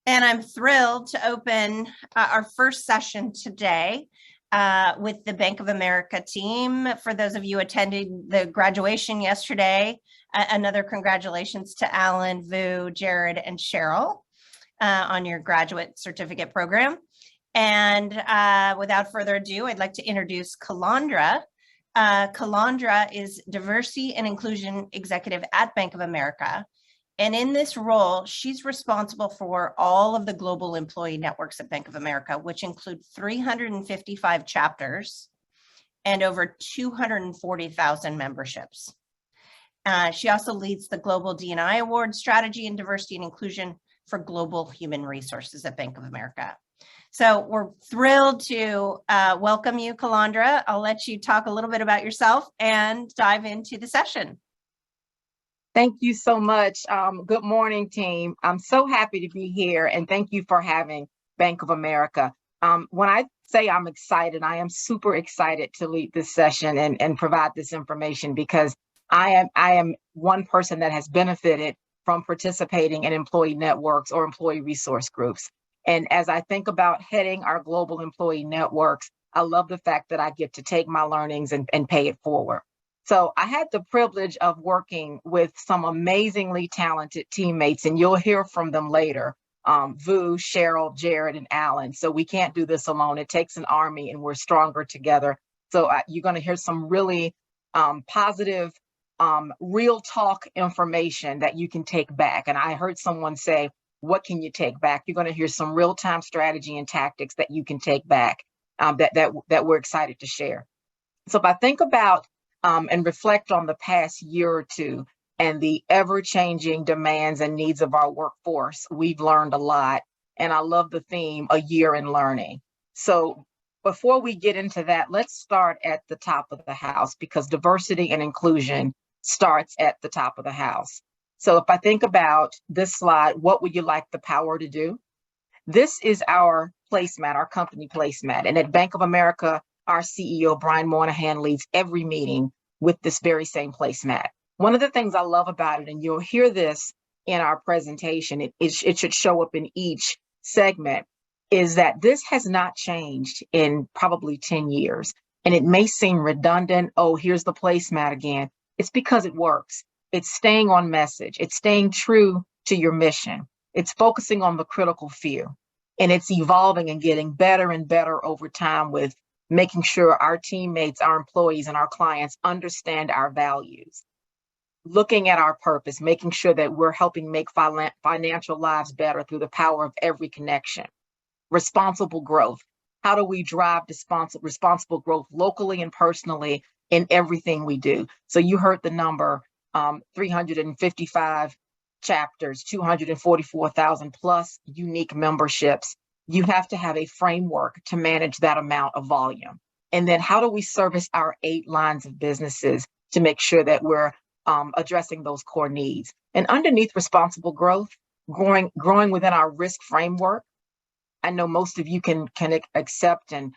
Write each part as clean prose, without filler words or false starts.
And I'm thrilled to open our first session today with the Bank of America team. For those of you attending the graduation yesterday, another congratulations to Alan, Vu, Jarrod, and Cheryl on your graduate certificate program. And without further ado, I'd like to introduce Calandra. Calandra is Diversity and Inclusion Executive at Bank of America. And in this role, she's responsible for all of the global employee networks at Bank of America, which include 355 chapters and over 240,000 memberships. She also leads the Global D&I Award Strategy in Diversity and Inclusion for Global Human Resources at Bank of America. So we're thrilled to welcome you, Calandra. I'll let you talk a little bit about yourself and dive into the session. Thank you so much. Good morning, team. I'm so happy to be here, and thank you for having Bank of America. When I say I'm excited, I am super excited to lead this session and provide this information because I am one person that has benefited from participating in employee networks or employee resource groups. And as I think about heading our global employee networks, I love the fact that I get to take my learnings and pay it forward. So I had the privilege of working with some amazingly talented teammates, and you'll hear from them later, Vu, Cheryl, Jarrod, and Alan. So we can't do this alone. It takes an army, and we're stronger together. So you're going to hear some really positive, real talk information that you can take back. And I heard someone say, what can you take back? You're going to hear some real-time strategy and tactics that you can take back that we're excited to share. So if I think about and reflect on the past year or two and the ever-changing demands and needs of our workforce, we've learned a lot. And I love the theme, a year in learning. So before we get into that, let's start at the top of the house because diversity and inclusion starts at the top of the house. So if I think about this slide, what would you like the power to do? This is our placemat, our company placemat. And at Bank of America, our CEO, Brian Moynihan, leads every meeting with this very same placemat. One of the things I love about it, and you'll hear this in our presentation, it should show up in each segment, is that this has not changed in probably 10 years. And it may seem redundant, oh, here's the placemat again. It's because it works. It's staying on message. It's staying true to your mission. It's focusing on the critical few. And it's evolving and getting better and better over time with making sure our teammates, our employees, and our clients understand our values. Looking at our purpose, making sure that we're helping make financial lives better through the power of every connection. Responsible growth. How do we drive responsible growth locally and personally in everything we do? So you heard the number, 355 chapters, 244,000 plus unique memberships. You have to have a framework to manage that amount of volume. And then how do we service our 8 lines of businesses to make sure that we're addressing those core needs? And underneath responsible growth, growing within our risk framework. I know most of you can accept and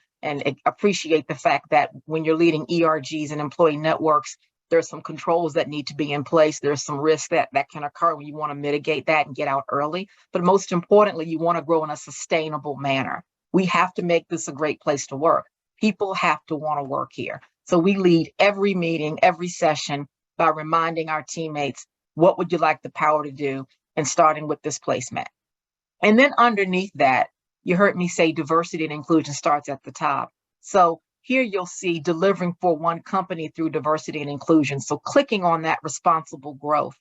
appreciate the fact that when you're leading ERGs and employee networks, there's some controls that need to be in place. There's some risk that can occur when you want to mitigate that and get out early. But most importantly, you want to grow in a sustainable manner. We have to make this a great place to work. People have to want to work here. So we lead every meeting, every session by reminding our teammates, what would you like the power to do? And starting with this placemat. And then underneath that, you heard me say diversity and inclusion starts at the top. So here you'll see delivering for one company through diversity and inclusion. So clicking on that responsible growth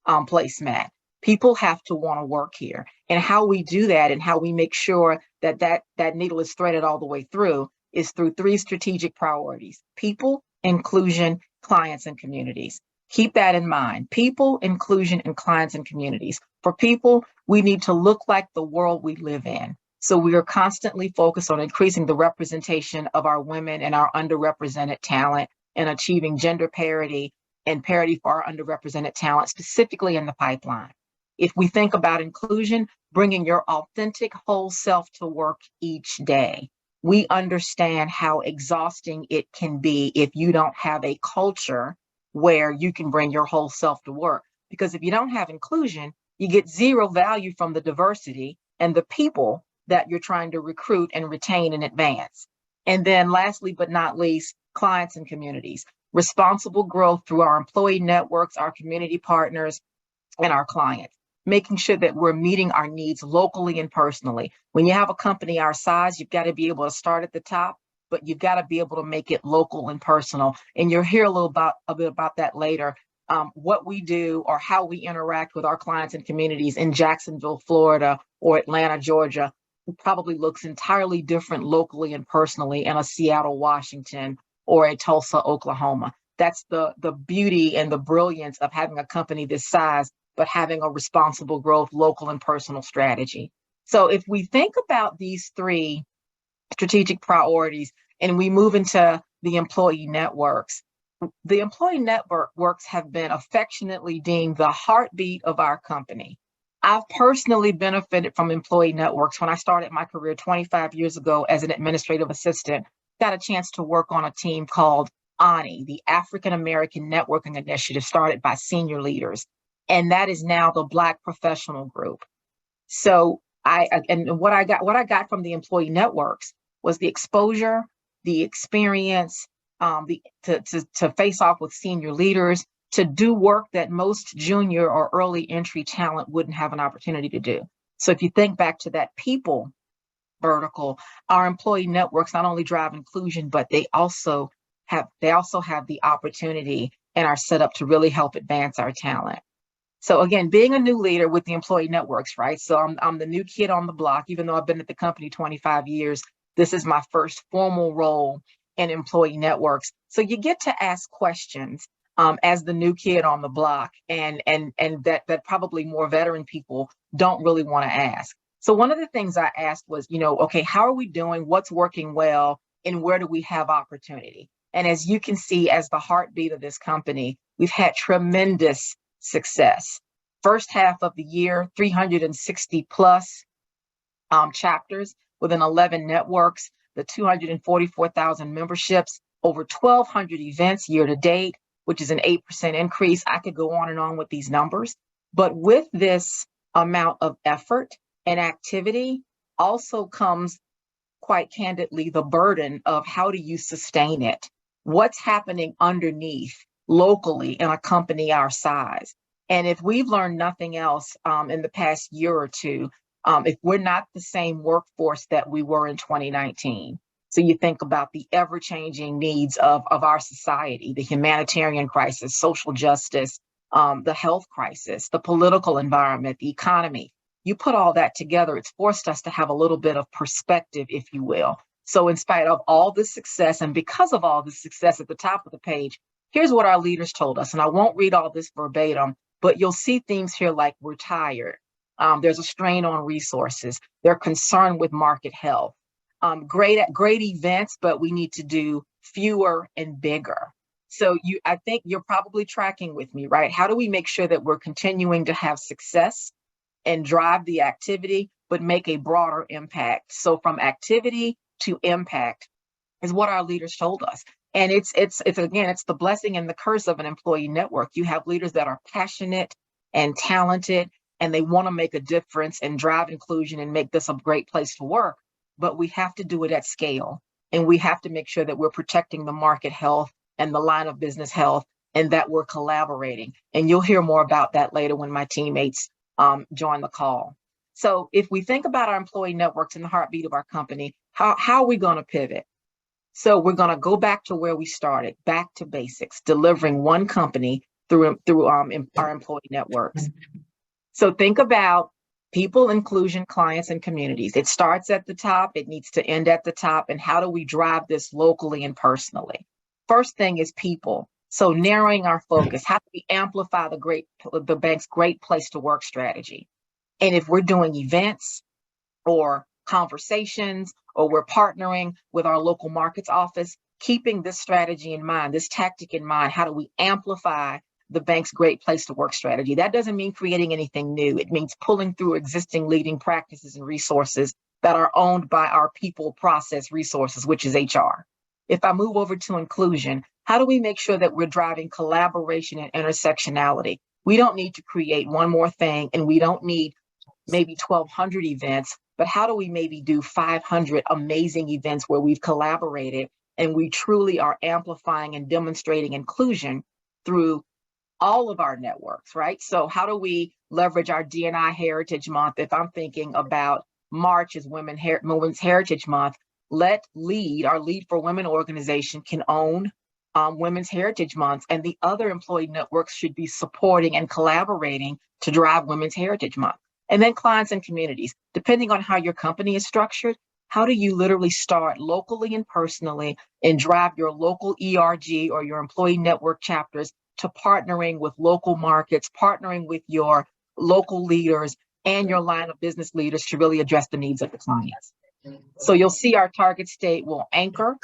placemat, people have to want to work here. And how we do that and how we make sure that needle is threaded all the way through is through 3 strategic priorities: people, inclusion, clients, and communities. Keep that in mind. People, inclusion, and clients and communities. For people, we need to look like the world we live in. So we are constantly focused on increasing the representation of our women and our underrepresented talent and achieving gender parity and parity for our underrepresented talent, specifically in the pipeline. If we think about inclusion, bringing your authentic whole self to work each day, we understand how exhausting it can be if you don't have a culture where you can bring your whole self to work. Because if you don't have inclusion, you get zero value from the diversity and the people that you're trying to recruit and retain and advance. And then lastly, but not least, clients and communities. Responsible growth through our employee networks, our community partners, and our clients, making sure that we're meeting our needs locally and personally. When you have a company our size, you've got to be able to start at the top, but you've got to be able to make it local and personal. And you'll hear a bit about that later. What we do or how we interact with our clients and communities in Jacksonville, Florida, or Atlanta, Georgia, probably looks entirely different locally and personally in a Seattle, Washington, or a Tulsa, Oklahoma. That's the beauty and the brilliance of having a company this size, but having a responsible growth, local and personal strategy. So if we think about these three strategic priorities and we move into the employee networks, the employee networks have been affectionately deemed the heartbeat of our company. I've personally benefited from employee networks. When I started my career 25 years ago as an administrative assistant, got a chance to work on a team called ANI, the African American Networking Initiative, started by senior leaders. And that is now the Black Professional Group. So what I got from the employee networks was the exposure, the experience, to face off with senior leaders, to do work that most junior or early entry talent wouldn't have an opportunity to do. So if you think back to that people vertical, our employee networks not only drive inclusion, but they also have the opportunity and are set up to really help advance our talent. So again, being a new leader with the employee networks, right? So I'm the new kid on the block, even though I've been at the company 25 years. This is my first formal role in employee networks. So you get to ask questions as the new kid on the block, and that probably more veteran people don't really want to ask. So one of the things I asked was, okay, how are we doing? What's working well? And where do we have opportunity? And as you can see, as the heartbeat of this company, we've had tremendous success. First half of the year, 360 plus chapters within 11 networks, the 244,000 memberships, over 1,200 events year to date, which is an 8% increase. I could go on and on with these numbers, but with this amount of effort and activity also comes, quite candidly, the burden of how do you sustain it? What's happening underneath locally in a company our size? And if we've learned nothing else in the past year or two, if we're not the same workforce that we were in 2019, so you think about the ever-changing needs of our society, the humanitarian crisis, social justice, the health crisis, the political environment, the economy, you put all that together, it's forced us to have a little bit of perspective, if you will. So in spite of all this success, and because of all this success at the top of the page, here's what our leaders told us. And I won't read all this verbatim, but you'll see themes here like we're tired. There's a strain on resources. They're concerned with market health. Great events, but we need to do fewer and bigger. So I think you're probably tracking with me, right? How do we make sure that we're continuing to have success and drive the activity, but make a broader impact? So from activity to impact is what our leaders told us. And it's the blessing and the curse of an employee network. You have leaders that are passionate and talented, and they want to make a difference and drive inclusion and make this a great place to work. But we have to do it at scale. And we have to make sure that we're protecting the market health and the line of business health, and that we're collaborating. And you'll hear more about that later when my teammates join the call. So if we think about our employee networks and the heartbeat of our company, how are we going to pivot? So we're going to go back to where we started, back to basics, delivering one company through our employee networks. So think about people, inclusion, clients, and communities. It starts at the top, it needs to end at the top. And how do we drive this locally and personally? First thing is people. So narrowing our focus, how do we amplify the bank's great place to work strategy? And if we're doing events or conversations, or we're partnering with our local markets office, keeping this strategy in mind, this tactic in mind, how do we amplify the bank's great place to work strategy? That doesn't mean creating anything new. It means pulling through existing leading practices and resources that are owned by our people process resources, which is HR. If I move over to inclusion, how do we make sure that we're driving collaboration and intersectionality? We don't need to create one more thing, and we don't need maybe 1,200 events, but how do we maybe do 500 amazing events where we've collaborated and we truly are amplifying and demonstrating inclusion through all of our networks, right? So how do we leverage our D&I Heritage Month? If I'm thinking about March as Women's Heritage Month, let our Lead for Women organization can own Women's Heritage Month, and the other employee networks should be supporting and collaborating to drive Women's Heritage Month. And then clients and communities, depending on how your company is structured, how do you literally start locally and personally and drive your local ERG or your employee network chapters to partnering with local markets, partnering with your local leaders and your line of business leaders to really address the needs of the clients. So you'll see our target state will anchor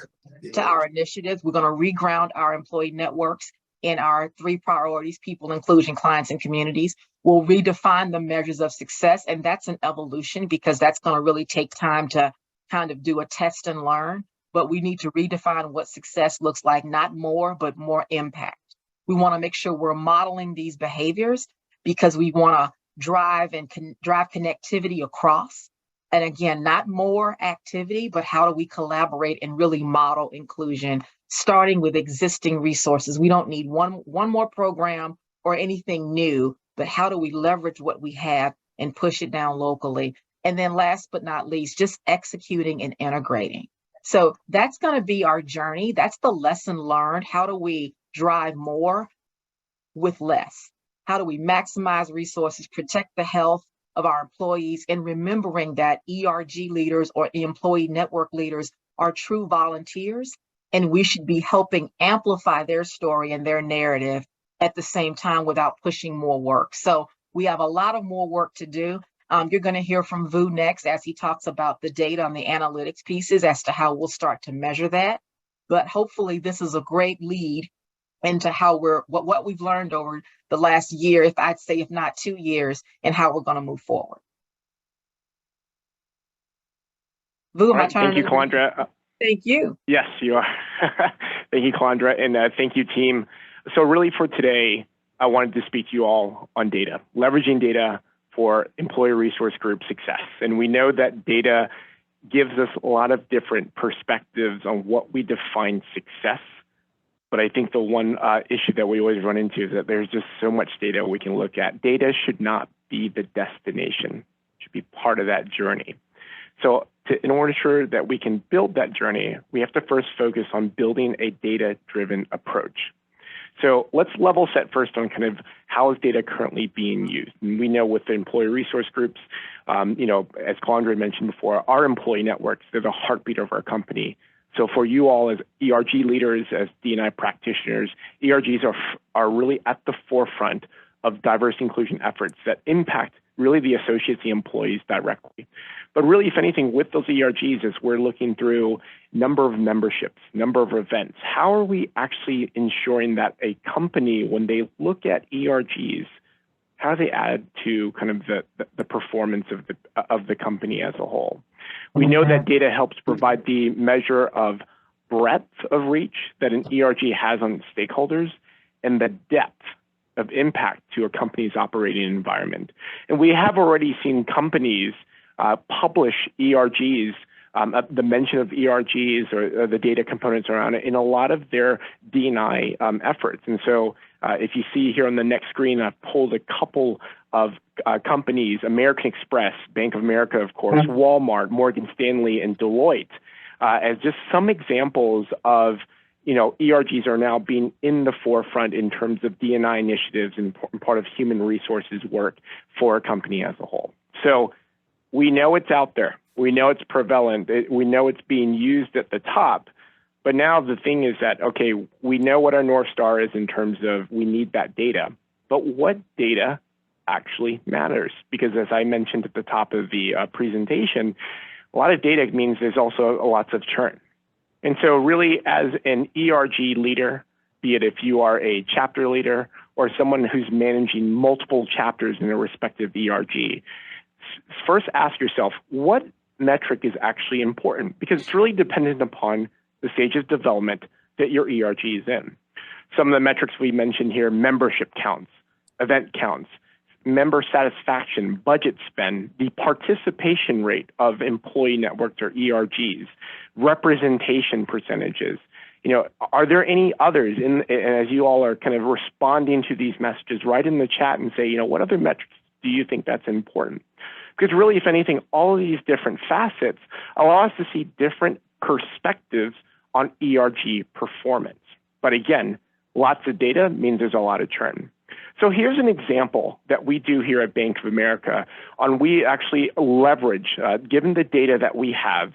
to our initiatives. We're going to reground our employee networks in our 3 priorities: people, inclusion, clients, and communities. We'll redefine the measures of success, and that's an evolution because that's going to really take time to kind of do a test and learn, but we need to redefine what success looks like, not more, but more impact. We want to make sure we're modeling these behaviors because we want to drive connectivity across. And again, not more activity, but how do we collaborate and really model inclusion, starting with existing resources. We don't need one more program or anything new, but how do we leverage what we have and push it down locally? And then last but not least, just executing and integrating. So that's going to be our journey. That's the lesson learned. How do we drive more with less? How do we maximize resources, protect the health of our employees, and remembering that ERG leaders or employee network leaders are true volunteers, and we should be helping amplify their story and their narrative at the same time without pushing more work. So we have a lot of more work to do. You're going to hear from Vu next as he talks about the data and the analytics pieces as to how we'll start to measure that. But hopefully this is a great lead into how what we've learned over the last year, if not 2 years, and how we're going to move forward. Vu, right, thank you, Calandra. Thank you. Yes, you are. Thank you, Calandra, and thank you, team. So really for today, I wanted to speak to you all on data, leveraging data for employee resource group success. And we know that data gives us a lot of different perspectives on what we define success. But I think the one issue that we always run into is that there's just so much data we can look at. Data should not be the destination. It should be part of that journey. So in order sure that we can build that journey, we have to first focus on building a data-driven approach. So let's level set first on kind of how is data currently being used. And we know with the employee resource groups, as Calandra mentioned before, our employee networks, they're the heartbeat of our company. So for you all as ERG leaders, as D&I practitioners, ERGs are really at the forefront of diverse inclusion efforts that impact really the associates, the employees directly. But really, if anything, with those ERGs, as we're looking through number of memberships, number of events, how are we actually ensuring that a company, when they look at ERGs, how do they add to kind of the performance of the company as a whole? We know that data helps provide the measure of breadth of reach that an ERG has on its stakeholders and the depth of impact to a company's operating environment. And we have already seen companies publish ERGs, the mention of ERGs or the data components around it in a lot of their D&I efforts. And so if you see here on the next screen, I've pulled a couple of companies, American Express, Bank of America, of course, Walmart, Morgan Stanley, and Deloitte, as just some examples of, ERGs are now being in the forefront in terms of D&I initiatives and part of human resources work for a company as a whole. So we know it's out there. We know it's prevalent. We know it's being used at the top. But now the thing is that, okay, we know what our North Star is in terms of we need that data. But what data actually matters? Because as I mentioned at the top of the presentation, a lot of data means there's also lots of churn. And so really as an ERG leader, be it if you are a chapter leader or someone who's managing multiple chapters in a respective ERG, first ask yourself, what metric is actually important? Because it's really dependent upon the stage of development that your ERG is in. Some of the metrics we mentioned here, membership counts, event counts, member satisfaction, budget spend, the participation rate of employee networks or ERGs, representation percentages. Are there any others? As you all are kind of responding to these messages, write in the chat and say, what other metrics do you think that's important? Because really, if anything, all of these different facets allow us to see different perspectives on ERG performance. But again, lots of data means there's a lot of churn. So here's an example that we do here at Bank of America on we actually leverage, given the data that we have,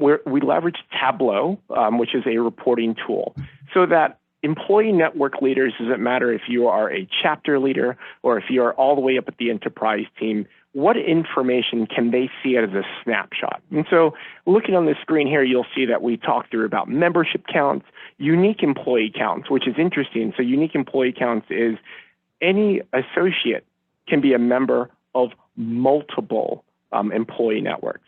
we leverage Tableau, which is a reporting tool, so that employee network leaders, doesn't matter if you are a chapter leader or if you are all the way up at the enterprise team, what information can they see as a snapshot? And so looking on the screen here, you'll see that we talked through about membership counts, unique employee counts, which is interesting. So unique employee counts is any associate can be a member of multiple employee networks.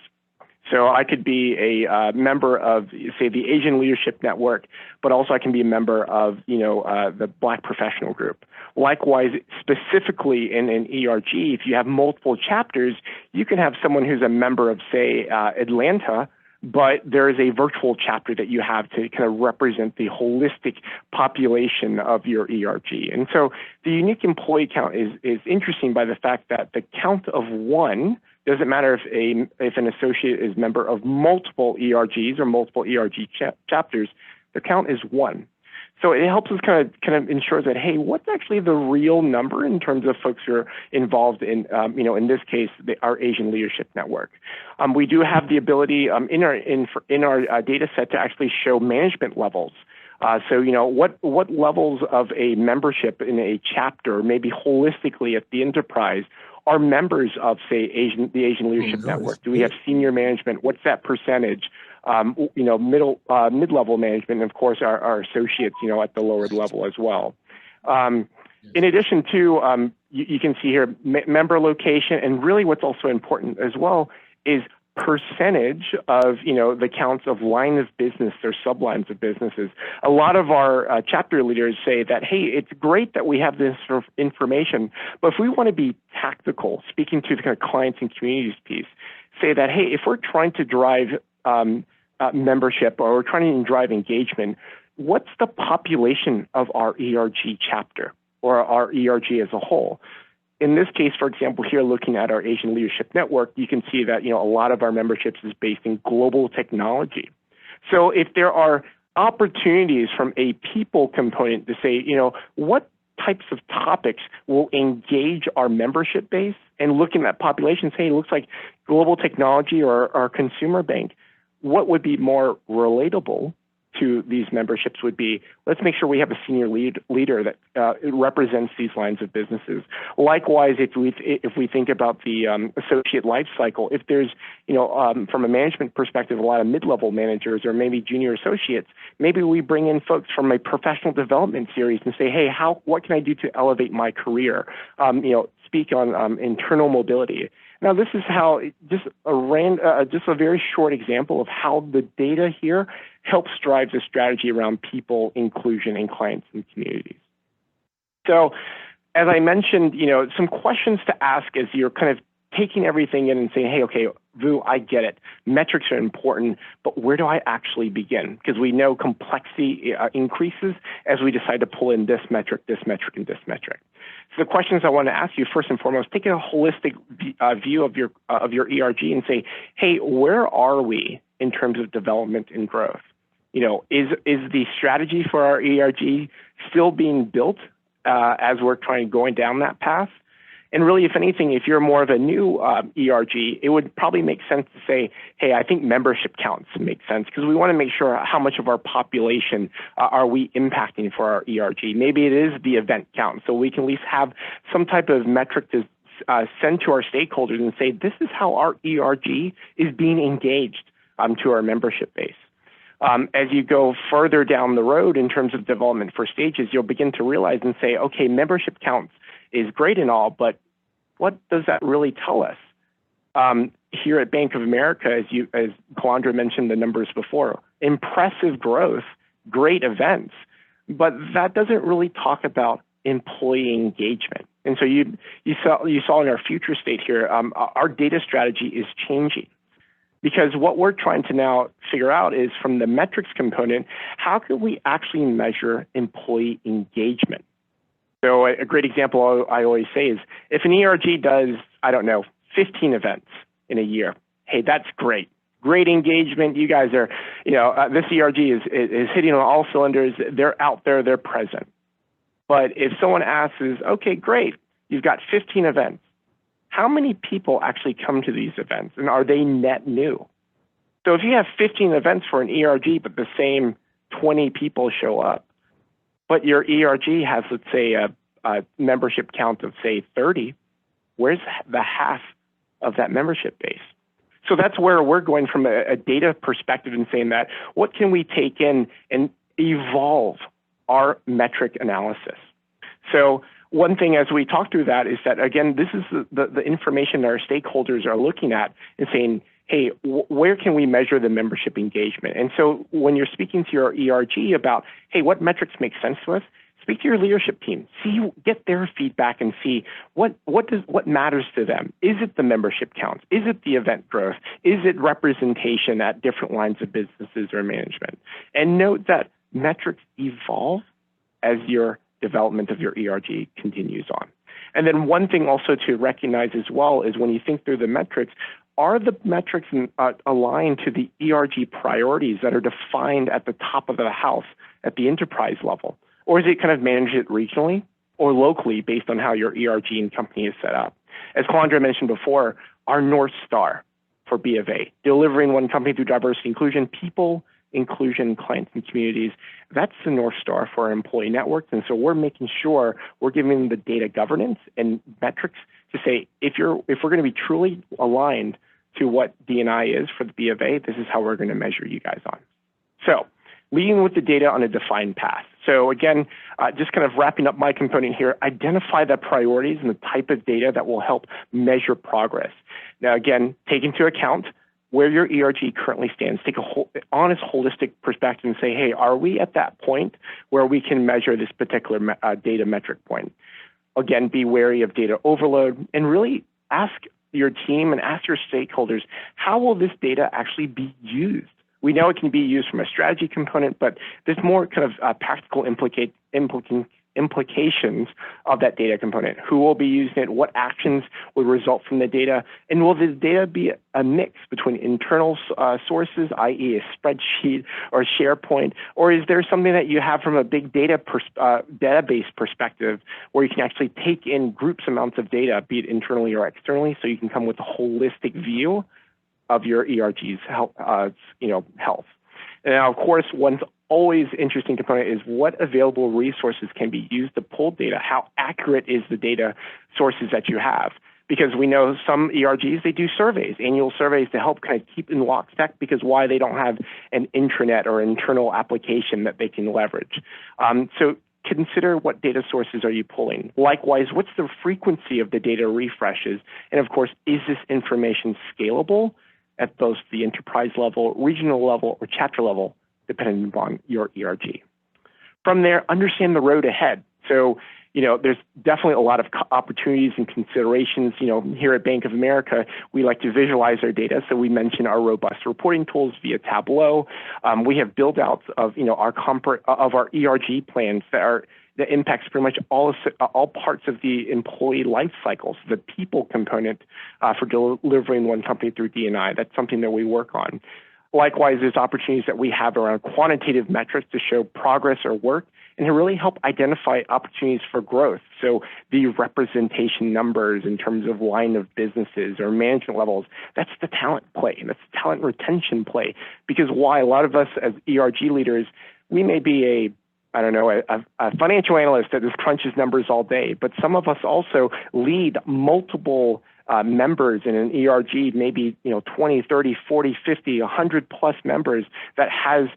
So I could be a member of, say, the Asian Leadership Network, but also I can be a member of, the Black Professional Group. Likewise, specifically in an ERG, if you have multiple chapters, you can have someone who's a member of, say, Atlanta, but there is a virtual chapter that you have to kind of represent the holistic population of your ERG. And so the unique employee count is interesting by the fact that the count of one doesn't matter if an associate is member of multiple ERGs or multiple ERG chapters, the count is one. So it helps us kind of ensure that, hey, what's actually the real number in terms of folks who are involved in, in this case, our Asian Leadership Network. We do have the ability in our data set to actually show management levels. So, what levels of a membership in a chapter, maybe holistically at the enterprise, are members of, say, the Asian Leadership Network? Do we have senior management? What's that percentage? Mid-level management, and of course, our associates, at the lower level as well. In addition to, you can see here member location, and really what's also important as well is percentage of, the counts of line of business or sublines of businesses. A lot of our chapter leaders say that, hey, it's great that we have this sort of information, but if we want to be tactical, speaking to the kind of clients and communities piece, say that, hey, if we're trying to drive membership or we're trying to drive engagement, what's the population of our ERG chapter or our ERG as a whole? In this case, for example, here looking at our Asian Leadership Network, you can see that, a lot of our memberships is based in global technology. So if there are opportunities from a people component to say, what types of topics will engage our membership base, and looking at populations, hey, it looks like global technology or our consumer bank, what would be more relatable to these memberships would be, let's make sure we have a senior leader that represents these lines of businesses. Likewise, if we think about the associate life cycle, if there's, from a management perspective, a lot of mid-level managers or maybe junior associates, maybe we bring in folks from a professional development series and say, hey, what can I do to elevate my career? Speak on internal mobility. Now, this is how just a very short example of how the data here helps drive the strategy around people, inclusion, and clients and communities. So, as I mentioned, some questions to ask as you're kind of taking everything in and saying, hey, okay, Vu, I get it. Metrics are important, but where do I actually begin? Because we know complexity increases as we decide to pull in this metric, and this metric. So the questions I want to ask you, first and foremost, take a holistic view of your ERG and say, hey, where are we in terms of development and growth? Is the strategy for our ERG still being built as we're going down that path? And really, if anything, if you're more of a new ERG, it would probably make sense to say, hey, I think membership counts make sense because we want to make sure how much of our population are we impacting for our ERG. Maybe it is the event count, so we can at least have some type of metric to send to our stakeholders and say, this is how our ERG is being engaged to our membership base. As you go further down the road in terms of development for stages, you'll begin to realize and say, okay, membership counts is great and all, but what does that really tell us? Here at Bank of America, as Calandra mentioned the numbers before, impressive growth, great events, but that doesn't really talk about employee engagement. And so you saw in our future state here, our data strategy is changing. Because what we're trying to now figure out is from the metrics component, how can we actually measure employee engagement? So a great example I always say is if an ERG does, I don't know, 15 events in a year, hey, that's great. Great engagement. You guys are, this ERG is hitting on all cylinders. They're out there, they're present. But if someone asks is, okay, great, you've got 15 events. How many people actually come to these events, and are they net new? So if you have 15 events for an ERG, but the same 20 people show up, but your ERG has, let's say, a membership count of, say, 30, where's the half of that membership base? So that's where we're going from a data perspective and saying that, what can we take in and evolve our metric analysis? So one thing as we talk through that is that, again, this is the information that our stakeholders are looking at and saying, hey, where can we measure the membership engagement? And so when you're speaking to your ERG about, hey, what metrics make sense to us, speak to your leadership team, get their feedback and see what matters to them. Is it the membership counts? Is it the event growth? Is it representation at different lines of businesses or management? And note that metrics evolve as your development of your ERG continues on. And then one thing also to recognize as well is when you think through the metrics, are the metrics aligned to the ERG priorities that are defined at the top of the house at the enterprise level? Or is it kind of managed it regionally or locally based on how your ERG and company is set up? As Calandra mentioned before, our North Star for B of A, delivering one company through diversity inclusion, people, inclusion, clients, and communities, that's the North Star for our employee networks. And so we're making sure we're giving them the data governance and metrics to say, if we're going to be truly aligned to what D&I is for the B of A, this is how we're going to measure you guys on. So leading with the data on a defined path. So again, just kind of wrapping up my component here, identify the priorities and the type of data that will help measure progress. Now, again, take into account where your ERG currently stands. Take a honest, holistic perspective and say, hey, are we at that point where we can measure this particular data metric point? Again, be wary of data overload and really ask your team and ask your stakeholders, how will this data actually be used? We know it can be used from a strategy component, but there's more kind of practical implications of that data component. Who will be using it? What actions will result from the data? And will the data be a mix between internal sources, i.e. a spreadsheet or SharePoint, or is there something that you have from a big data database perspective where you can actually take in groups amounts of data, be it internally or externally, so you can come with a holistic view of your ERG's health. And now, of course, one's always interesting component is what available resources can be used to pull data. How accurate is the data sources that you have? Because we know some ERGs, they do surveys, annual surveys to help kind of keep in lockstep because why they don't have an intranet or internal application that they can leverage. So consider what data sources are you pulling. Likewise, what's the frequency of the data refreshes? And of course, is this information scalable at both the enterprise level, regional level, or chapter level, depending upon your ERG. From there, understand the road ahead. So, there's definitely a lot of opportunities and considerations. Here at Bank of America, we like to visualize our data. So we mentioned our robust reporting tools via Tableau. We have build outs of, our ERG plans that impacts pretty much all parts of the employee life cycles, the people component for delivering one company through D&I. That's something that we work on. Likewise, there's opportunities that we have around quantitative metrics to show progress or work and to really help identify opportunities for growth. So the representation numbers in terms of line of businesses or management levels, that's the talent play. That's the talent retention play. Because why a lot of us as ERG leaders, we may be a financial analyst that just crunches numbers all day, but some of us also lead multiple members in an ERG, maybe 20, 30, 40, 50, 100 plus members that has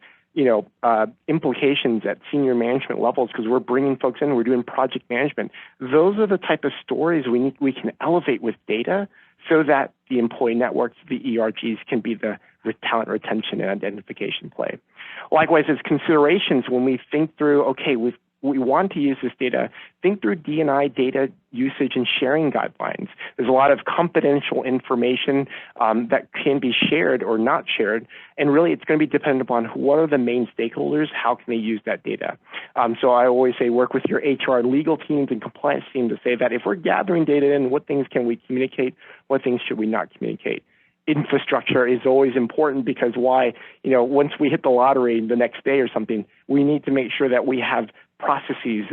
implications at senior management levels because we're bringing folks in, we're doing project management. Those are the type of stories we can elevate with data so that the employee networks, the ERGs, can be the talent retention and identification play. Likewise, as considerations when we think through, okay, we've we want to use this data, think through D&I data usage and sharing guidelines. There's a lot of confidential information that can be shared or not shared, and really it's going to be dependent upon what are the main stakeholders, how can they use that data. So I always say work with your HR legal teams and compliance team to say that if we're gathering data in, what things can we communicate, what things should we not communicate. Infrastructure is always important because why, once we hit the lottery the next day or something, we need to make sure that we have processes,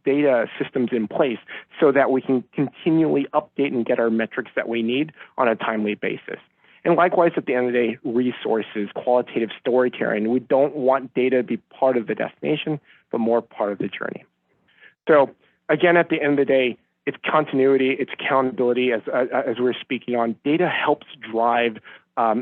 data systems in place so that we can continually update and get our metrics that we need on a timely basis. And likewise, at the end of the day, resources, qualitative storytelling. We don't want data to be part of the destination, but more part of the journey. So again, at the end of the day, it's continuity, it's accountability, as we're speaking on. Data helps drive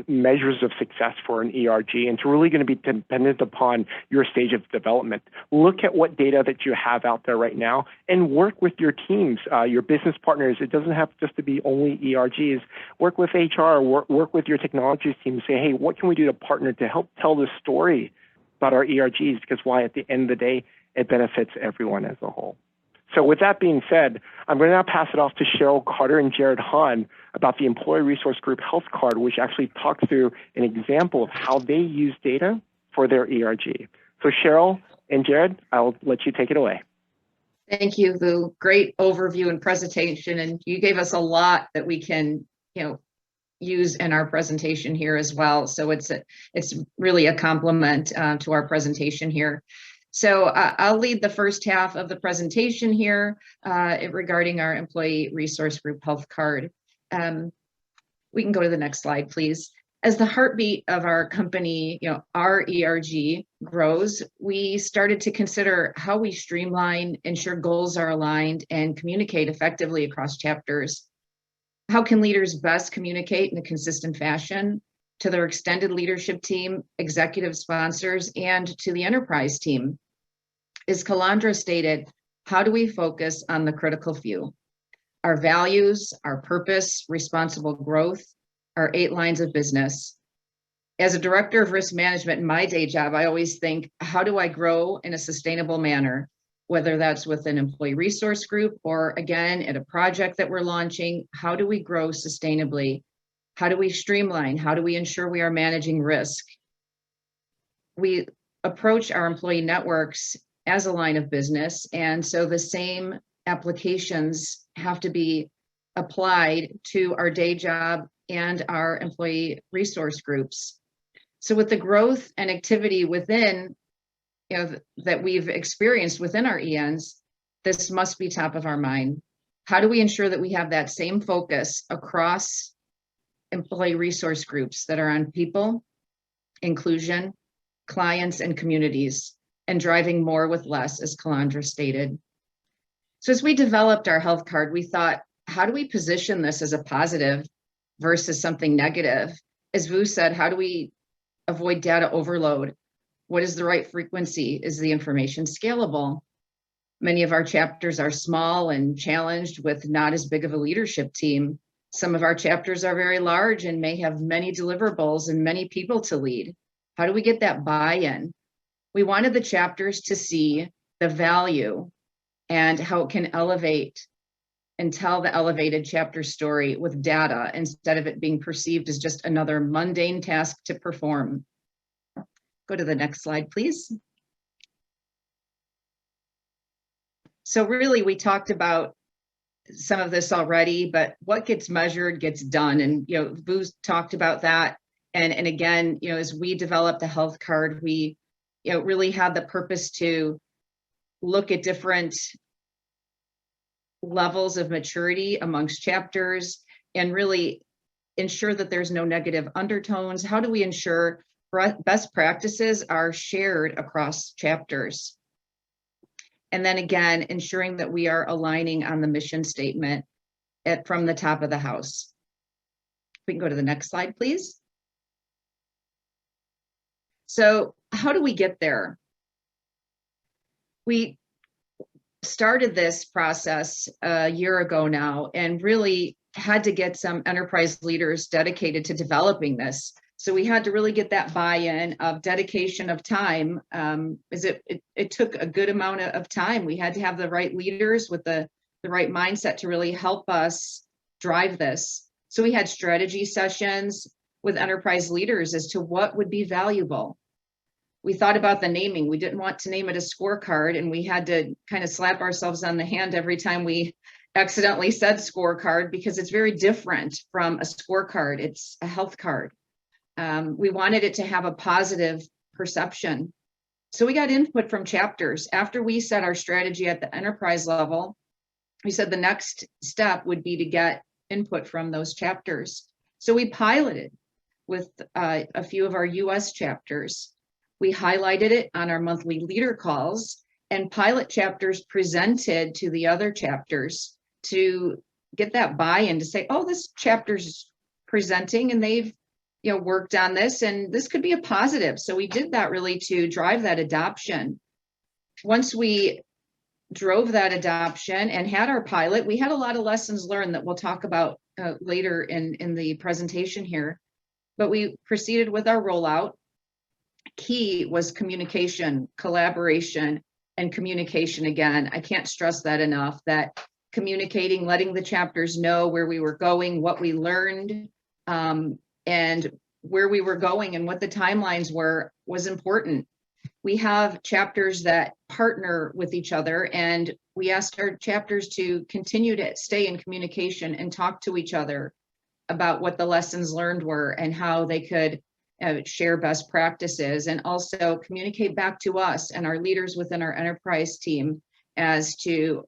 measures of success for an ERG, and it's really going to be dependent upon your stage of development. Look at what data that you have out there right now and work with your teams, your business partners. It doesn't have just to be only ERGs. Work with HR, work with your technology team. Say, hey, what can we do to partner to help tell the story about our ERGs? Because why, at the end of the day, it benefits everyone as a whole. So with that being said, I'm going to now pass it off to Cheryl Carter and Jarrod Hahn about the Employee Resource Group Health Card, which actually talks through an example of how they use data for their ERG. So Cheryl and Jarrod, I'll let you take it away. Thank you, Vu. Great overview and presentation, and you gave us a lot that we can, use in our presentation here as well. So it's really a compliment to our presentation here. So I'll lead the first half of the presentation here regarding our Employee Resource Group Health Card. We can go to the next slide, please. As the heartbeat of our company, our ERG grows, we started to consider how we streamline, ensure goals are aligned, and communicate effectively across chapters. How can leaders best communicate in a consistent fashion to their extended leadership team, executive sponsors, and to the enterprise team? As Calandra stated, how do we focus on the critical few? Our values, our purpose, responsible growth, our 8 lines of business. As a director of risk management in my day job, I always think, how do I grow in a sustainable manner? Whether that's with an employee resource group or again, at a project that we're launching, how do we grow sustainably? How do we streamline? How do we ensure we are managing risk? We approach our employee networks as a line of business. And so the same applications have to be applied to our day job and our employee resource groups. So with the growth and activity within, that we've experienced within our ENs, this must be top of our mind. How do we ensure that we have that same focus across employee resource groups that are on people, inclusion, clients, and communities, and driving more with less, as Calandra stated? So as we developed our health card, we thought, how do we position this as a positive versus something negative? As Vu said, how do we avoid data overload? What is the right frequency? Is the information scalable? Many of our chapters are small and challenged with not as big of a leadership team. Some of our chapters are very large and may have many deliverables and many people to lead. How do we get that buy-in? We wanted the chapters to see the value and how it can elevate and tell the elevated chapter story with data instead of it being perceived as just another mundane task to perform. Go to the next slide, please. So really, we talked about some of this already, but what gets measured gets done. And, Vu's talked about that. And again, as we developed the health card, we, really had the purpose to look at different levels of maturity amongst chapters and really ensure that there's no negative undertones. How do we ensure best practices are shared across chapters? And then again, ensuring that we are aligning on the mission statement from the top of the house. We can go to the next slide, please. So how do we get there? We started this process a year ago now and really had to get some enterprise leaders dedicated to developing this. So we had to really get that buy-in of dedication of time. It took a good amount of time. We had to have the right leaders with the right mindset to really help us drive this. So we had strategy sessions with enterprise leaders as to what would be valuable. We thought about the naming. We didn't want to name it a scorecard, and we had to kind of slap ourselves on the hand every time we accidentally said scorecard, because it's very different from a scorecard. It's a health card. We wanted it to have a positive perception. So we got input from chapters. After we set our strategy at the enterprise level, we said the next step would be to get input from those chapters. So we piloted with a few of our US chapters. We highlighted it on our monthly leader calls, and pilot chapters presented to the other chapters to get that buy-in to say, oh, this chapter's presenting and they've worked on this, and this could be a positive. So we did that really to drive that adoption. Once we drove that adoption and had our pilot, we had a lot of lessons learned that we'll talk about later in the presentation here. But we proceeded with our rollout. Key was communication, collaboration, and communication again. I can't stress that enough, that communicating, letting the chapters know where we were going, what we learned, and where we were going and what the timelines were was important. We have chapters that partner with each other, and we asked our chapters to continue to stay in communication and talk to each other about what the lessons learned were and how they could share best practices, and also communicate back to us and our leaders within our enterprise team as to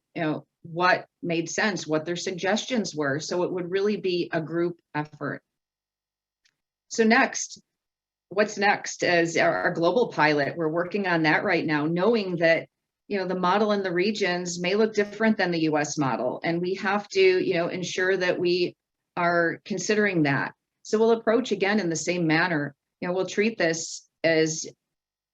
what made sense, what their suggestions were. So it would really be a group effort. So next, what's next is our global pilot. We're working on that right now, knowing that the model in the regions may look different than the US model, and we have to ensure that we are considering that. So we'll approach again in the same manner. We'll treat this as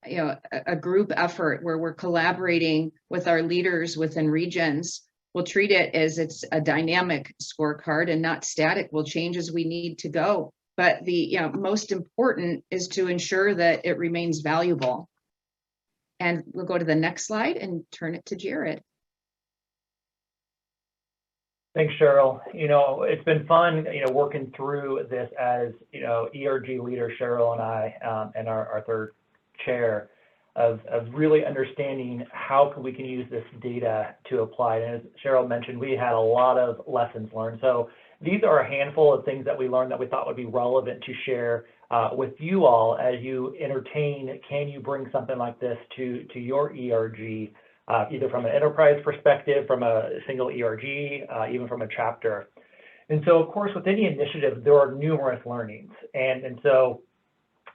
a group effort where we're collaborating with our leaders within regions. We'll treat it as it's a dynamic scorecard and not static. We'll change as we need to go. But the most important is to ensure that it remains valuable. And we'll go to the next slide and turn it to Jarrod. Thanks, Cheryl. It's been fun, working through this as, ERG leader Cheryl and I, and our third chair, of really understanding how we can use this data to apply. And as Cheryl mentioned, we had a lot of lessons learned. So these are a handful of things that we learned that we thought would be relevant to share with you all as you entertain. Can you bring something like this to your ERG, either from an enterprise perspective, from a single ERG, even from a chapter? And so, of course, with any initiative, there are numerous learnings. And so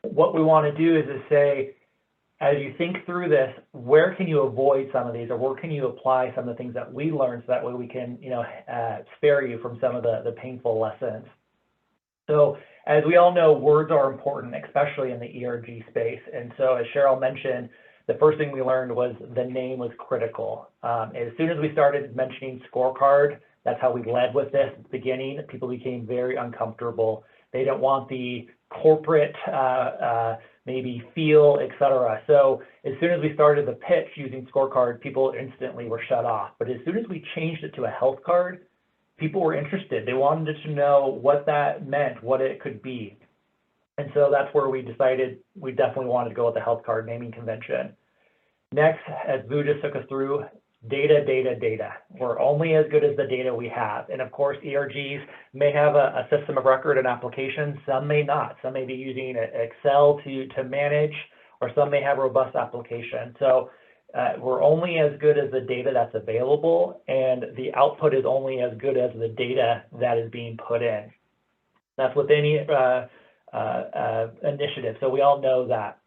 what we want to do is say, as you think through this, where can you avoid some of these, or where can you apply some of the things that we learned, so that way we can, spare you from some of the painful lessons. So as we all know, words are important, especially in the ERG space. And so as Cheryl mentioned, the first thing we learned was the name was critical. As soon as we started mentioning scorecard, that's how we led with this at the beginning. People became very uncomfortable. They don't want the corporate maybe feel, etc. So as soon as we started the pitch using scorecard, people instantly were shut off. But as soon as we changed it to a health card, people were interested. They wanted to know what that meant, what it could be. And so that's where we decided we definitely wanted to go with the health card naming convention. Next, as Vu just took us through, data, data, data. We're only as good as the data we have. And of course, ERGs may have a system of record and applications. Some may not. Some may be using Excel to manage, or some may have robust application. So we're only as good as the data that's available, and the output is only as good as the data that is being put in. That's with any initiative. So we all know that.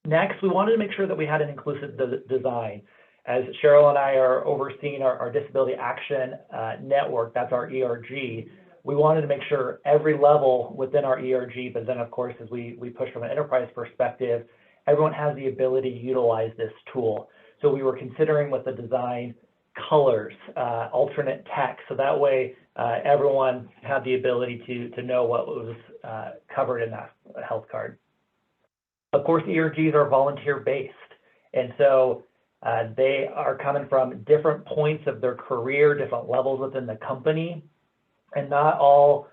Next, we wanted to make sure that we had an inclusive design. As Cheryl and I are overseeing our Disability Action Network, that's our ERG, we wanted to make sure every level within our ERG, but then of course, as we push from an enterprise perspective, everyone has the ability to utilize this tool. So we were considering with the design colors, alternate text, so that way everyone had the ability to know what was covered in that health card. Of course, ERGs are volunteer-based, and so they are coming from different points of their career, different levels within the company, and not all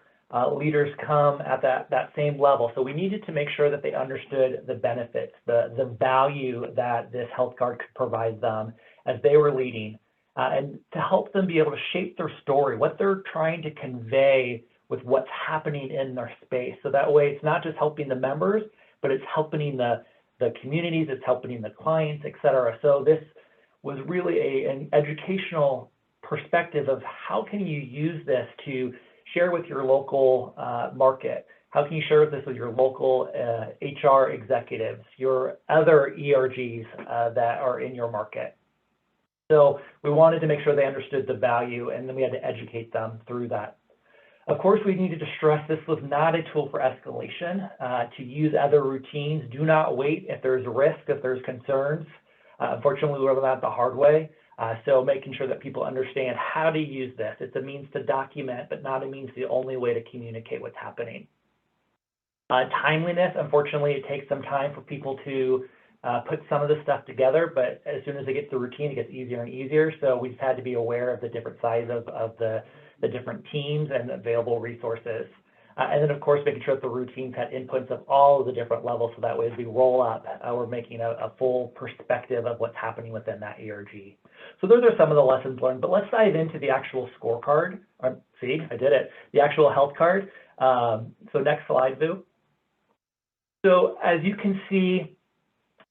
leaders come at that same level. So we needed to make sure that they understood the benefits, the value that this health card could provide them as they were leading, and to help them be able to shape their story, what they're trying to convey with what's happening in their space. So that way it's not just helping the members, but it's helping the communities, it's helping the clients, et cetera. So this was really an educational perspective of how can you use this to share with your local market? How can you share this with your local HR executives, your other ERGs that are in your market? So we wanted to make sure they understood the value, and then we had to educate them through that. Of course, we needed to stress this was not a tool for escalation, to use other routines. Do not wait if there's risk, if there's concerns. Unfortunately, we learned that the hard way. So making sure that people understand how to use this. It's a means to document, but not a means the only way to communicate what's happening. Timeliness, unfortunately, it takes some time for people to put some of this stuff together, but as soon as they get the routine, it gets easier and easier. So we just had to be aware of the different size of the different teams and available resources. And then, of course, making sure that the routines had inputs of all of the different levels, so that way as we roll up, we're making a full perspective of what's happening within that ERG. So those are some of the lessons learned, but let's dive into the actual scorecard. See, I did it, the actual health card. So next slide, Vu. So as you can see,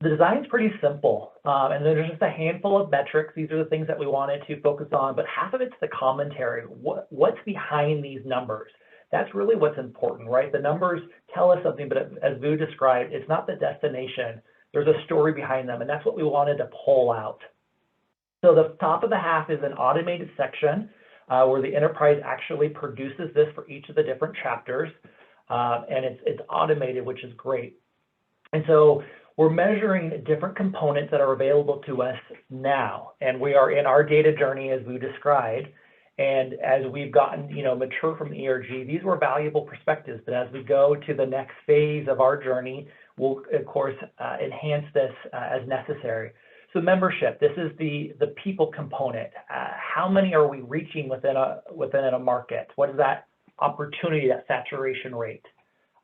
the design is pretty simple, and there's just a handful of metrics. These are the things that we wanted to focus on, but half of it's the commentary. What's behind these numbers? That's really what's important, right? The numbers tell us something, but as Vu described, it's not the destination. There's a story behind them, and that's what we wanted to pull out. So the top of the half is an automated section where the enterprise actually produces this for each of the different chapters, and it's automated, which is great. And so we're measuring different components that are available to us now, and we are in our data journey as Vu described. And as we've gotten, mature from the ERG, these were valuable perspectives. But as we go to the next phase of our journey, we'll of course enhance this as necessary. So membership, this is the people component. How many are we reaching within a market? What is that opportunity, that saturation rate?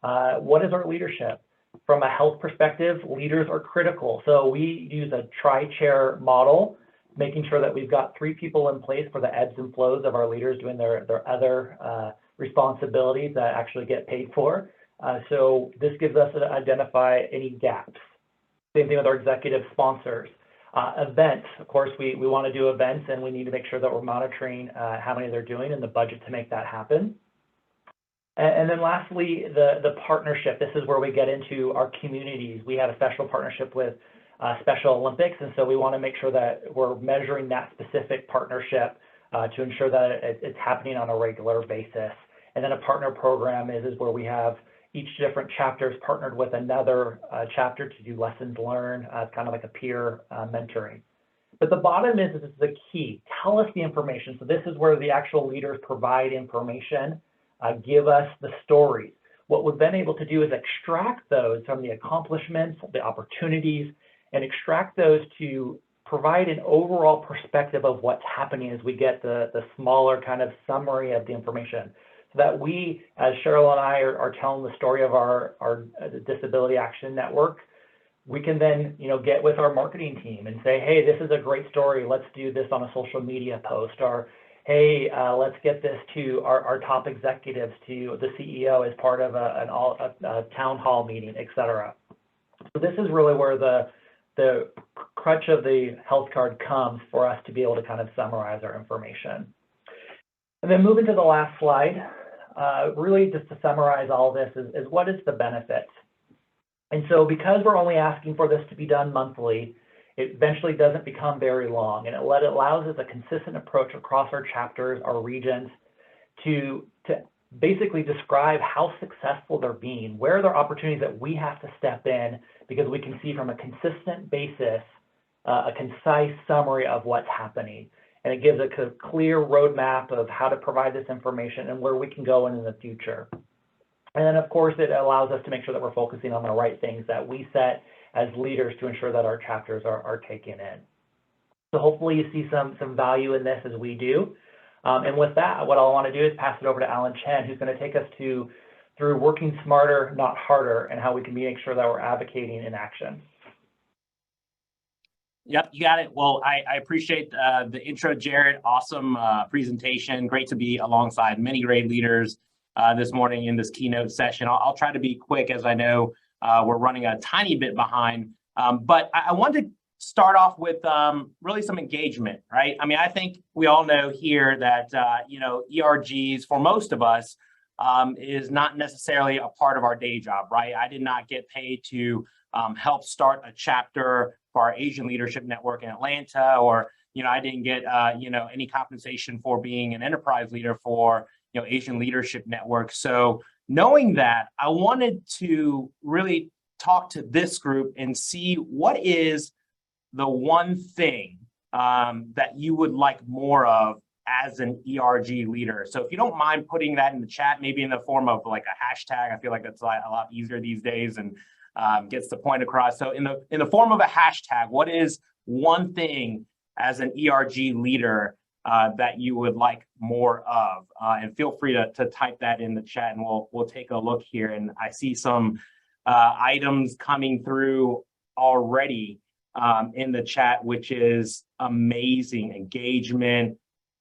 What is our leadership? From a health perspective, leaders are critical. So we use a tri-chair model, making sure that we've got 3 people in place for the ebbs and flows of our leaders doing their other responsibilities that actually get paid for. So this gives us to identify any gaps. Same thing with our executive sponsors. Events, of course, we want to do events, and we need to make sure that we're monitoring how many they're doing and the budget to make that happen. And then lastly, the partnership. This is where we get into our communities. We have a special partnership with Special Olympics, and so we want to make sure that we're measuring that specific partnership to ensure that it's happening on a regular basis. And then a partner program is where we have each different chapters partnered with another chapter to do lessons learned. It's kind of like a peer mentoring. But the bottom is the key. Tell us the information. So this is where the actual leaders provide information, give us the stories. What we've been able to do is extract those from the accomplishments, the opportunities, and extract those to provide an overall perspective of what's happening as we get the smaller kind of summary of the information. So that we, as Cheryl and I are telling the story of our Disability Action Network, we can then get with our marketing team and say, hey, this is a great story. Let's do this on a social media post. Or, hey, let's get this to our top executives, to the CEO as part of a town hall meeting, et cetera. So this is really where the crutch of the health card comes for us to be able to kind of summarize our information. And then moving to the last slide, really just to summarize all this is what is the benefit? And so because we're only asking for this to be done monthly, it eventually doesn't become very long, and it allows us a consistent approach across our chapters, our regions, to basically describe how successful they're being, where are there opportunities that we have to step in, because we can see from a consistent basis, a concise summary of what's happening. and it gives a clear roadmap of how to provide this information and where we can go in the future. And then, of course, it allows us to make sure that we're focusing on the right things that we set as leaders to ensure that our chapters are taken in. So hopefully you see some value in this as we do. And with that, what I want to do is pass it over to Alan Chen, who's going to take us through working smarter, not harder, and how we can make sure that we're advocating in action. Yep, you got it. Well, I appreciate the intro, Jarrod. Awesome presentation. Great to be alongside many great leaders this morning in this keynote session. I'll try to be quick, as I know we're running a tiny bit behind. But I wanted to start off with really some engagement, right? I mean, I think we all know here that, ERGs, for most of us, is not necessarily a part of our day job, right? I did not get paid to help start a chapter for our Asian Leadership Network in Atlanta, or, I didn't get, any compensation for being an enterprise leader for, Asian Leadership Network. So knowing that, I wanted to really talk to this group and see what is the one thing that you would like more of as an ERG leader. So if you don't mind putting that in the chat, maybe in the form of like a hashtag, I feel like that's a lot easier these days and gets the point across. So in the form of a hashtag, what is one thing as an ERG leader that you would like more of? And feel free to type that in the chat, and we'll take a look here. And I see some items coming through already in the chat, which is amazing: engagement,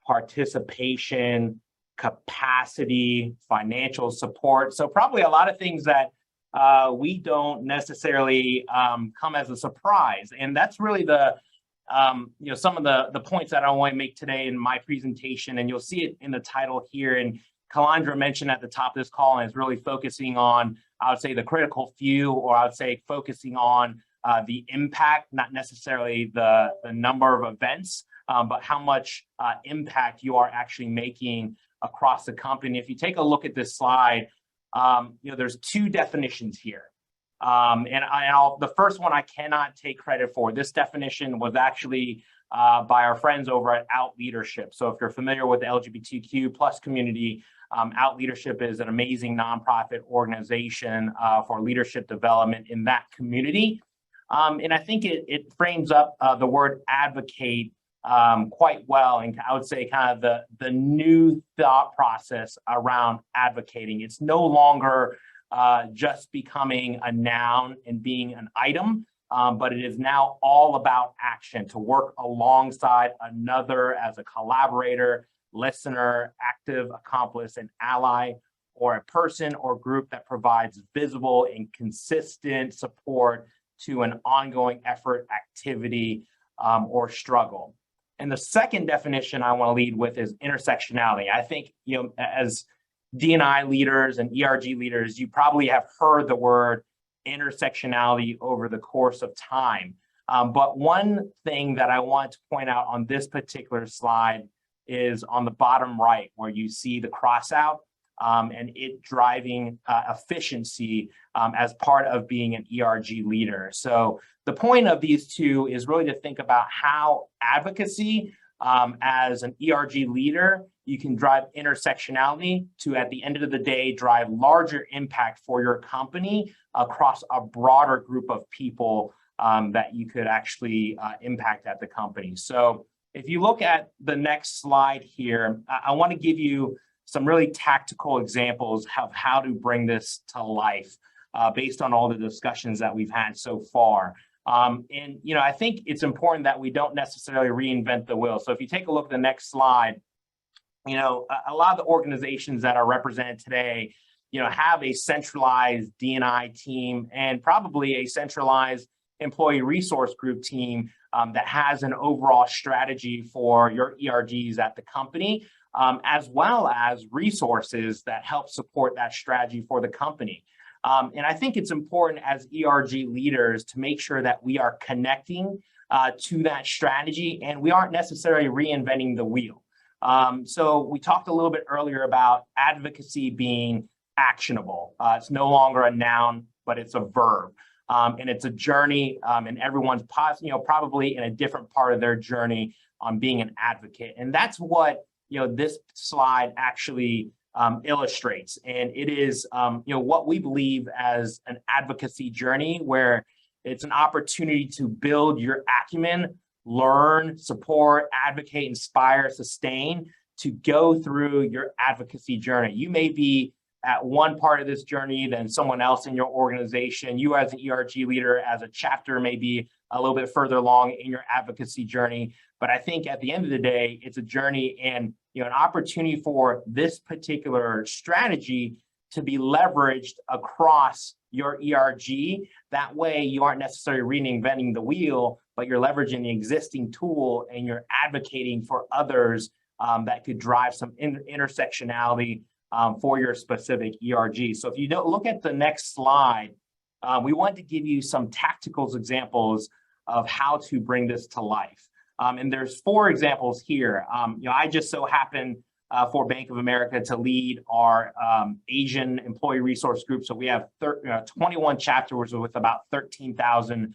participation, capacity, financial support. So probably a lot of things that we don't necessarily come as a surprise. And that's really the some of the points that I want to make today in my presentation, and you'll see it in the title here. And Calandra mentioned at the top of this call, and is really focusing on, I would say, the critical few, or I would say focusing on the impact, not necessarily the number of events, but how much impact you are actually making across the company. If you take a look at this slide, there's two definitions here. The first one I cannot take credit for. This definition was actually by our friends over at Out Leadership. So if you're familiar with the LGBTQ plus community, Out Leadership is an amazing nonprofit organization for leadership development in that community. And I think it frames up the word advocate quite well, and I would say kind of the new thought process around advocating. It's no longer just becoming a noun and being an item, but it is now all about action, to work alongside another as a collaborator, listener, active accomplice, and ally, or a person or group that provides visible and consistent support to an ongoing effort, activity, or struggle. And the second definition I want to lead with is intersectionality. I think, as D&I leaders and ERG leaders, you probably have heard the word intersectionality over the course of time. But one thing that I want to point out on this particular slide is on the bottom right, where you see the cross out and it driving efficiency as part of being an ERG leader. So the point of these two is really to think about how advocacy as an ERG leader, you can drive intersectionality to, at the end of the day, drive larger impact for your company across a broader group of people that you could actually impact at the company. So if you look at the next slide here, I want to give you some really tactical examples of how to bring this to life based on all the discussions that we've had so far. And I think it's important that we don't necessarily reinvent the wheel. So if you take a look at the next slide, a lot of the organizations that are represented today, have a centralized D&I team and probably a centralized employee resource group team that has an overall strategy for your ERGs at the company, as well as resources that help support that strategy for the company. And I think it's important as ERG leaders to make sure that we are connecting to that strategy, and we aren't necessarily reinventing the wheel. So we talked a little bit earlier about advocacy being actionable. It's no longer a noun, but it's a verb. And it's a journey, and everyone's probably in a different part of their journey on being an advocate. And that's what this slide actually illustrates. And it is what we believe as an advocacy journey, where it's an opportunity to build your acumen, learn, support, advocate, inspire, sustain, to go through your advocacy journey. You may be at one part of this journey than someone else in your organization. You as an ERG leader, as a chapter, may be a little bit further along in your advocacy journey. But I think at the end of the day, it's a journey and an opportunity for this particular strategy to be leveraged across your ERG. That way you aren't necessarily reinventing the wheel, but you're leveraging the existing tool and you're advocating for others that could drive some intersectionality for your specific ERG. So if you don't look at the next slide, we want to give you some tactical examples of how to bring this to life. And there's 4 examples here. I just so happen for Bank of America to lead our Asian employee resource group. So we have 21 chapters with about 13,000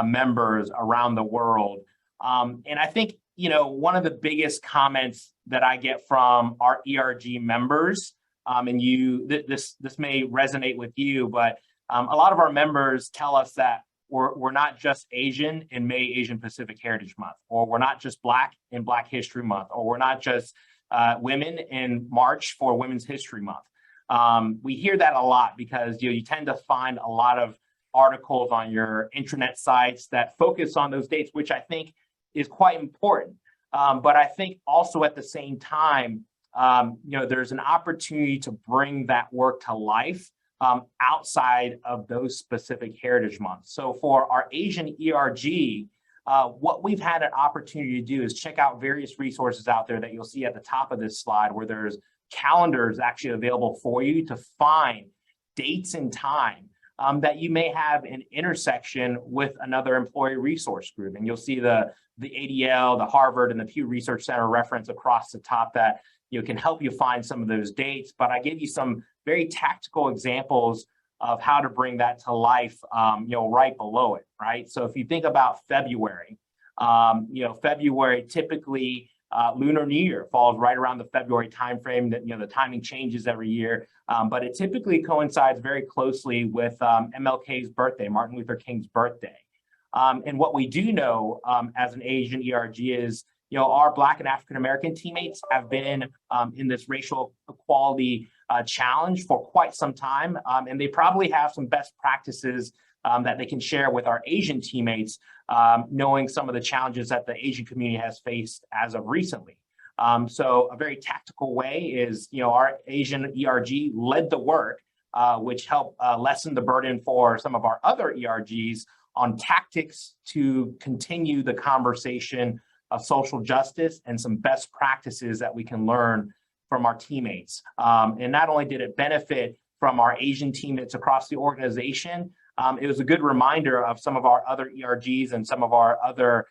members around the world. And I think, one of the biggest comments that I get from our ERG members, and this may resonate with you, but a lot of our members tell us that we're not just Asian in May Asian Pacific Heritage Month, or we're not just Black in Black History Month, or we're not just women in March for Women's History Month. We hear that a lot because you tend to find a lot of articles on your intranet sites that focus on those dates, which I think is quite important. But I think also at the same time, there's an opportunity to bring that work to life outside of those specific heritage months. So for our Asian ERG, what we've had an opportunity to do is check out various resources out there that you'll see at the top of this slide, where there's calendars actually available for you to find dates and time that you may have an intersection with another employee resource group. And you'll see the ADL, the Harvard, and the Pew Research Center reference across the top that can help you find some of those dates. But I gave you some very tactical examples of how to bring that to life, right below it, right? So if you think about February, February typically Lunar New Year falls right around the February timeframe. That the timing changes every year, but it typically coincides very closely with MLK's birthday, Martin Luther King's birthday. And what we do know as an Asian ERG is, our Black and African American teammates have been in this racial equality challenge for quite some time, and they probably have some best practices that they can share with our Asian teammates, knowing some of the challenges that the Asian community has faced as of recently. So a very tactical way is, our Asian ERG led the work, which helped lessen the burden for some of our other ERGs on tactics to continue the conversation of social justice and some best practices that we can learn from our teammates. And not only did it benefit from our Asian teammates across the organization, it was a good reminder of some of our other ERGs and some of our other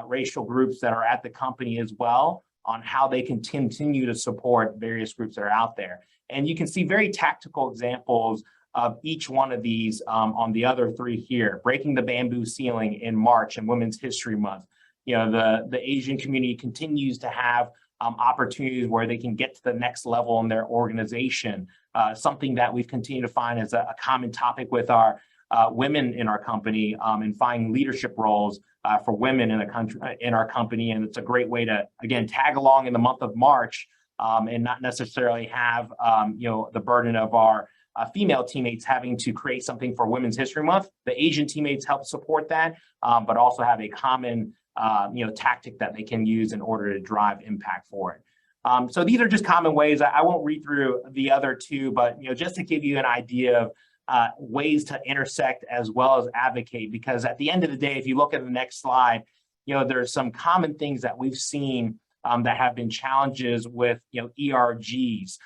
racial groups that are at the company as well, on how they can continue to support various groups that are out there. And you can see very tactical examples of each one of these on the other 3 here. Breaking the bamboo ceiling in March and Women's History Month. The Asian community continues to have opportunities where they can get to the next level in their organization. Something that we've continued to find is a common topic with our women in our company, and finding leadership roles for women in our company. And it's a great way to, again, tag along in the month of March and not necessarily have the burden of our female teammates having to create something for Women's History Month. The Asian teammates help support that, but also have a common tactic that they can use in order to drive impact for it. So these are just common ways. I won't read through the other 2, but just to give you an idea of ways to intersect as well as advocate, because at the end of the day, if you look at the next slide, there's some common things that we've seen that have been challenges with ERGs.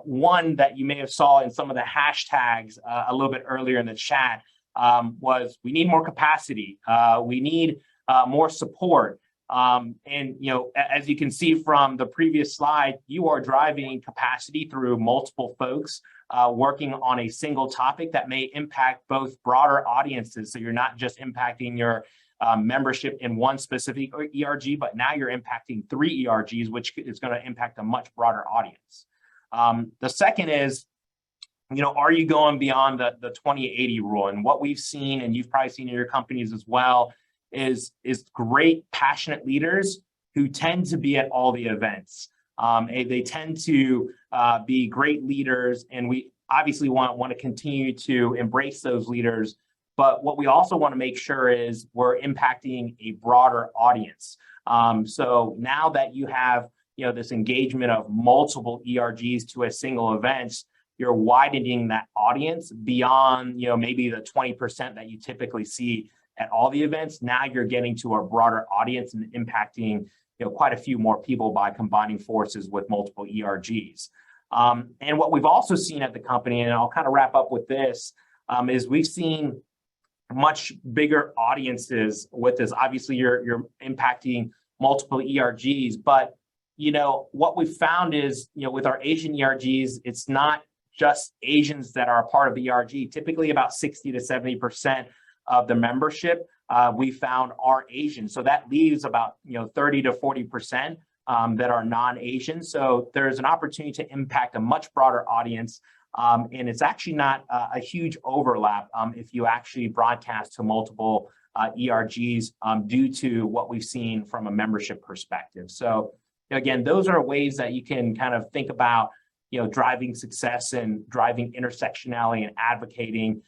One that you may have saw in some of the hashtags a little bit earlier in the chat was, we need more capacity. We need more support. And as you can see from the previous slide, you are driving capacity through multiple folks working on a single topic that may impact both broader audiences. So you're not just impacting your membership in one specific ERG, but now you're impacting 3 ERGs, which is going to impact a much broader audience. The second is, are you going beyond the 20/80 rule? And what we've seen, and you've probably seen in your companies as well, is great, passionate leaders who tend to be at all the events. They tend to be great leaders, and we obviously want to continue to embrace those leaders. But what we also want to make sure is we're impacting a broader audience. So now that you have this engagement of multiple ERGs to a single event, you're widening that audience beyond maybe the 20% that you typically see at all the events. Now you're getting to a broader audience and impacting quite a few more people by combining forces with multiple ERGs. And what we've also seen at the company, and I'll kind of wrap up with this, is we've seen much bigger audiences with this. Obviously, you're impacting multiple ERGs, but what we've found is with our Asian ERGs, it's not just Asians that are a part of the ERG. Typically, about 60 to 70% of the membership we found are Asian. So that leaves about 30 to 40% that are non-Asian. So there's an opportunity to impact a much broader audience. And it's actually not a huge overlap if you actually broadcast to multiple ERGs due to what we've seen from a membership perspective. So again, those are ways that you can kind of think about driving success and driving intersectionality and advocating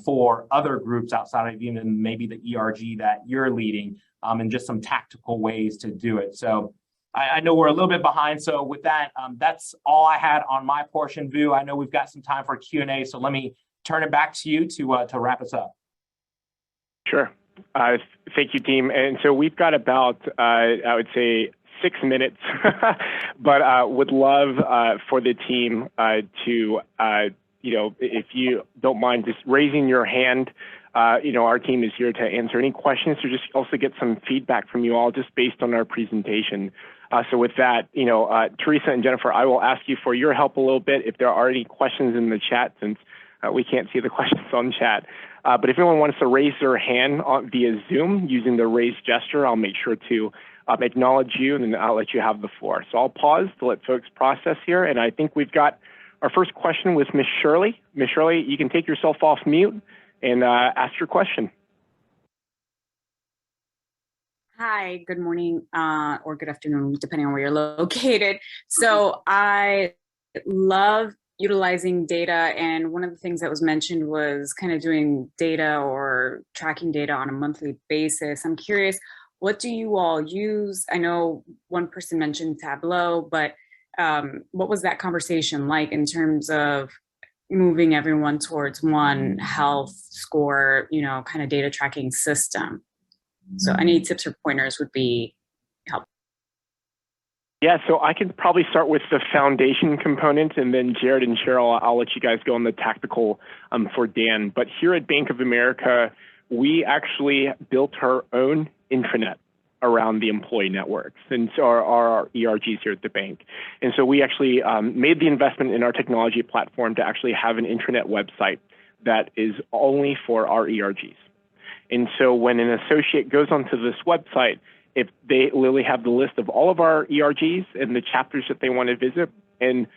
for other groups outside of even maybe the ERG that you're leading, and just some tactical ways to do it. So I know we're a little bit behind. So with that, that's all I had on my portion, Vu. I know we've got some time for Q&A, so let me turn it back to you to wrap us up. Sure. Thank you, team. And so we've got about, I would say, 6 minutes, but would love for the team to, if you don't mind just raising your hand. Our team is here to answer any questions, or just also get some feedback from you all just based on our presentation. So with that, Teresa and Jennifer, I will ask you for your help a little bit if there are any questions in the chat, since we can't see the questions on chat. But if anyone wants to raise their hand via Zoom using the raise gesture, I'll make sure to acknowledge you, and then I'll let you have the floor. So I'll pause to let folks process here. And I think we've got our first question with Ms. Shirley. Ms. Shirley, you can take yourself off mute and ask your question. Hi, good morning or good afternoon, depending on where you're located. So I love utilizing data, and one of the things that was mentioned was kind of doing data or tracking data on a monthly basis. I'm curious, what do you all use? I know one person mentioned Tableau, but what was that conversation like in terms of moving everyone towards one health score, kind of data tracking system? So any tips or pointers would be helpful. Yeah, so I can probably start with the foundation component, and then Jarrod and Cheryl, I'll let you guys go on the tactical for Dan. But here at Bank of America, we actually built our own intranet around the employee networks, and so our ERGs here at the bank. And so we actually made the investment in our technology platform to actually have an intranet website that is only for our ERGs. And so when an associate goes onto this website, if they literally have the list of all of our ERGs and the chapters that they want to visit, and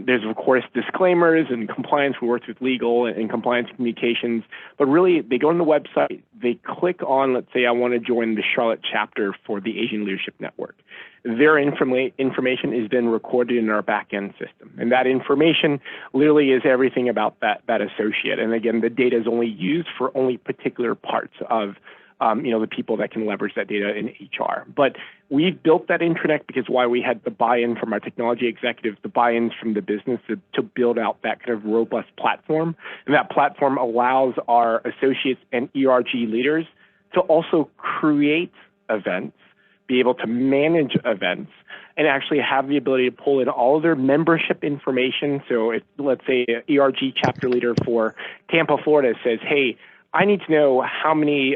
there's, of course, disclaimers and compliance. We worked with legal and compliance communications, but really they go on the website, they click on, let's say I want to join the Charlotte chapter for the Asian Leadership Network. Their information is then recorded in our back-end system. And that information literally is everything about that associate. And again, the data is only used for only particular parts of the people that can leverage that data in HR. But we've built that intranet because why we had the buy-in from our technology executives, the buy-ins from the business to build out that kind of robust platform. And that platform allows our associates and ERG leaders to also create events, be able to manage events, and actually have the ability to pull in all of their membership information. So if, let's say, an ERG chapter leader for Tampa, Florida says, hey, I need to know how many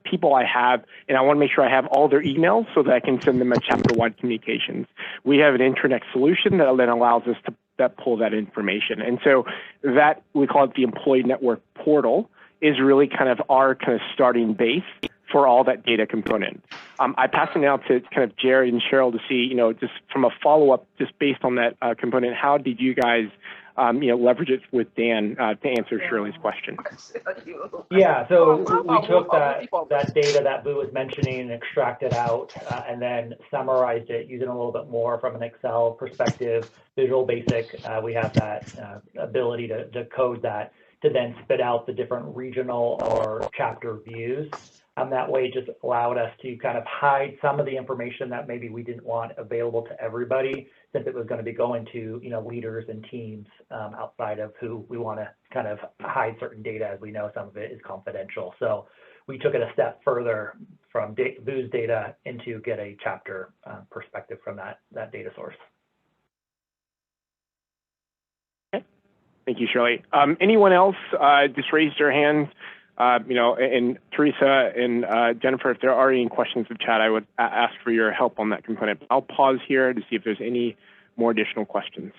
people I have, and I want to make sure I have all their emails so that I can send them a chapter-wide communications. We have an intranet solution that then allows us to pull that information. And so that, we call it the Employee Network Portal, is really kind of our kind of starting base for all that data component. I pass it now to kind of Jarrod and Cheryl to see, just from a follow-up, just based on that component, how did you guys, leverage it with Dan to answer Shirley's question? Yeah, so we took that data that Boo was mentioning and extracted out and then summarized it using a little bit more from an Excel perspective, Visual Basic. We have that ability to code that to then spit out the different regional or chapter views. That way it just allowed us to kind of hide some of the information that maybe we didn't want available to everybody, since it was going to be going to leaders and teams outside of who we want to kind of hide certain data, as we know some of it is confidential. So we took it a step further from Boo's data into get a chapter perspective from that data source. Okay. Thank you, Shirley. Anyone else just raise their hand? And Teresa and Jennifer, if there are any questions in chat, I would ask for your help on that component. I'll pause here to see if there's any more additional questions.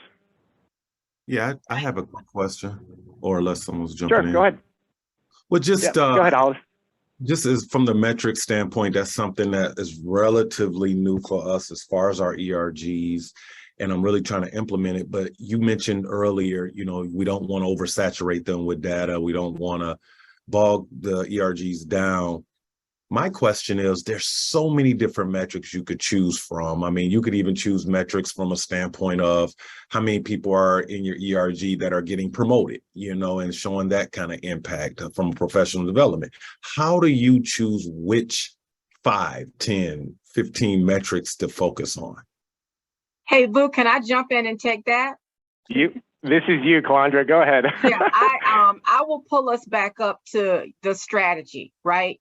Yeah, I have a question, or unless someone's jumping in. Sure, go ahead. Well, just go ahead, Alice. Just as from the metric standpoint, that's something that is relatively new for us as far as our ERGs, and I'm really trying to implement it. But you mentioned earlier, we don't want to oversaturate them with data. We don't want to bog the ERGs down. My question is, there's so many different metrics you could choose from. I mean, you could even choose metrics from a standpoint of how many people are in your ERG that are getting promoted, and showing that kind of impact from professional development. How do you choose which 5, 10, 15 metrics to focus on? Hey, Boo, can I jump in and take that? This is you, Calandra. Go ahead. Yeah, I will pull us back up to the strategy, right?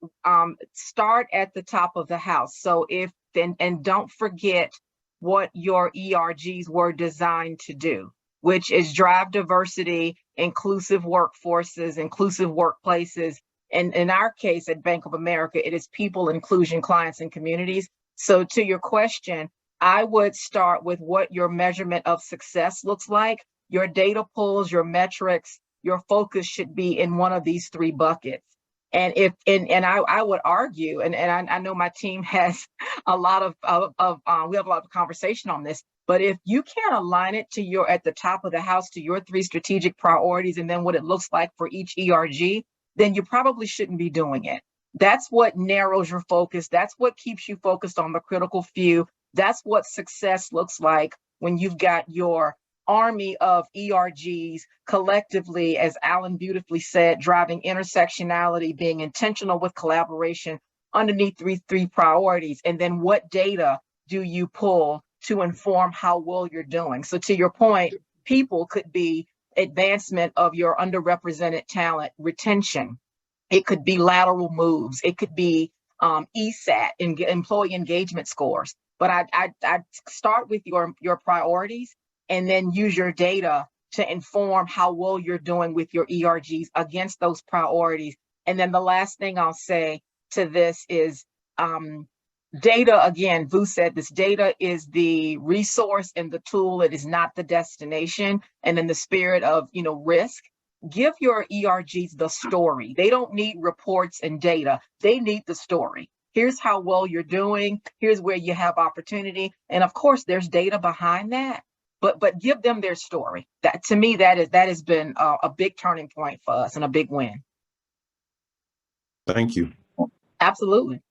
Start at the top of the house. So and don't forget what your ERGs were designed to do, which is drive diversity, inclusive workforces, inclusive workplaces. And in our case at Bank of America, it is people, inclusion, clients, and communities. So to your question, I would start with what your measurement of success looks like. Your data pulls, your metrics, your focus should be in one of these 3 buckets. And I would argue, and I know my team has a lot of we have a lot of conversation on this, but if you can't align it to at the top of the house to your 3 strategic priorities and then what it looks like for each ERG, then you probably shouldn't be doing it. That's what narrows your focus. That's what keeps you focused on the critical few. That's what success looks like when you've got your army of ERGs collectively, as Alan beautifully said, driving intersectionality, being intentional with collaboration underneath three priorities. And then what data do you pull to inform how well you're doing? So to your point, people could be advancement of your underrepresented talent, retention. It could be lateral moves. It could be ESAT, employee engagement scores. But I'd start with your priorities and then use your data to inform how well you're doing with your ERGs against those priorities. And then the last thing I'll say to this is data, again, Vu said this, data is the resource and the tool. It is not the destination. And in the spirit of risk, give your ERGs the story. They don't need reports and data. They need the story. Here's how well you're doing. Here's where you have opportunity. And of course, there's data behind that. But give them their story. That, to me, that has been a big turning point for us and a big win. Thank you. Absolutely.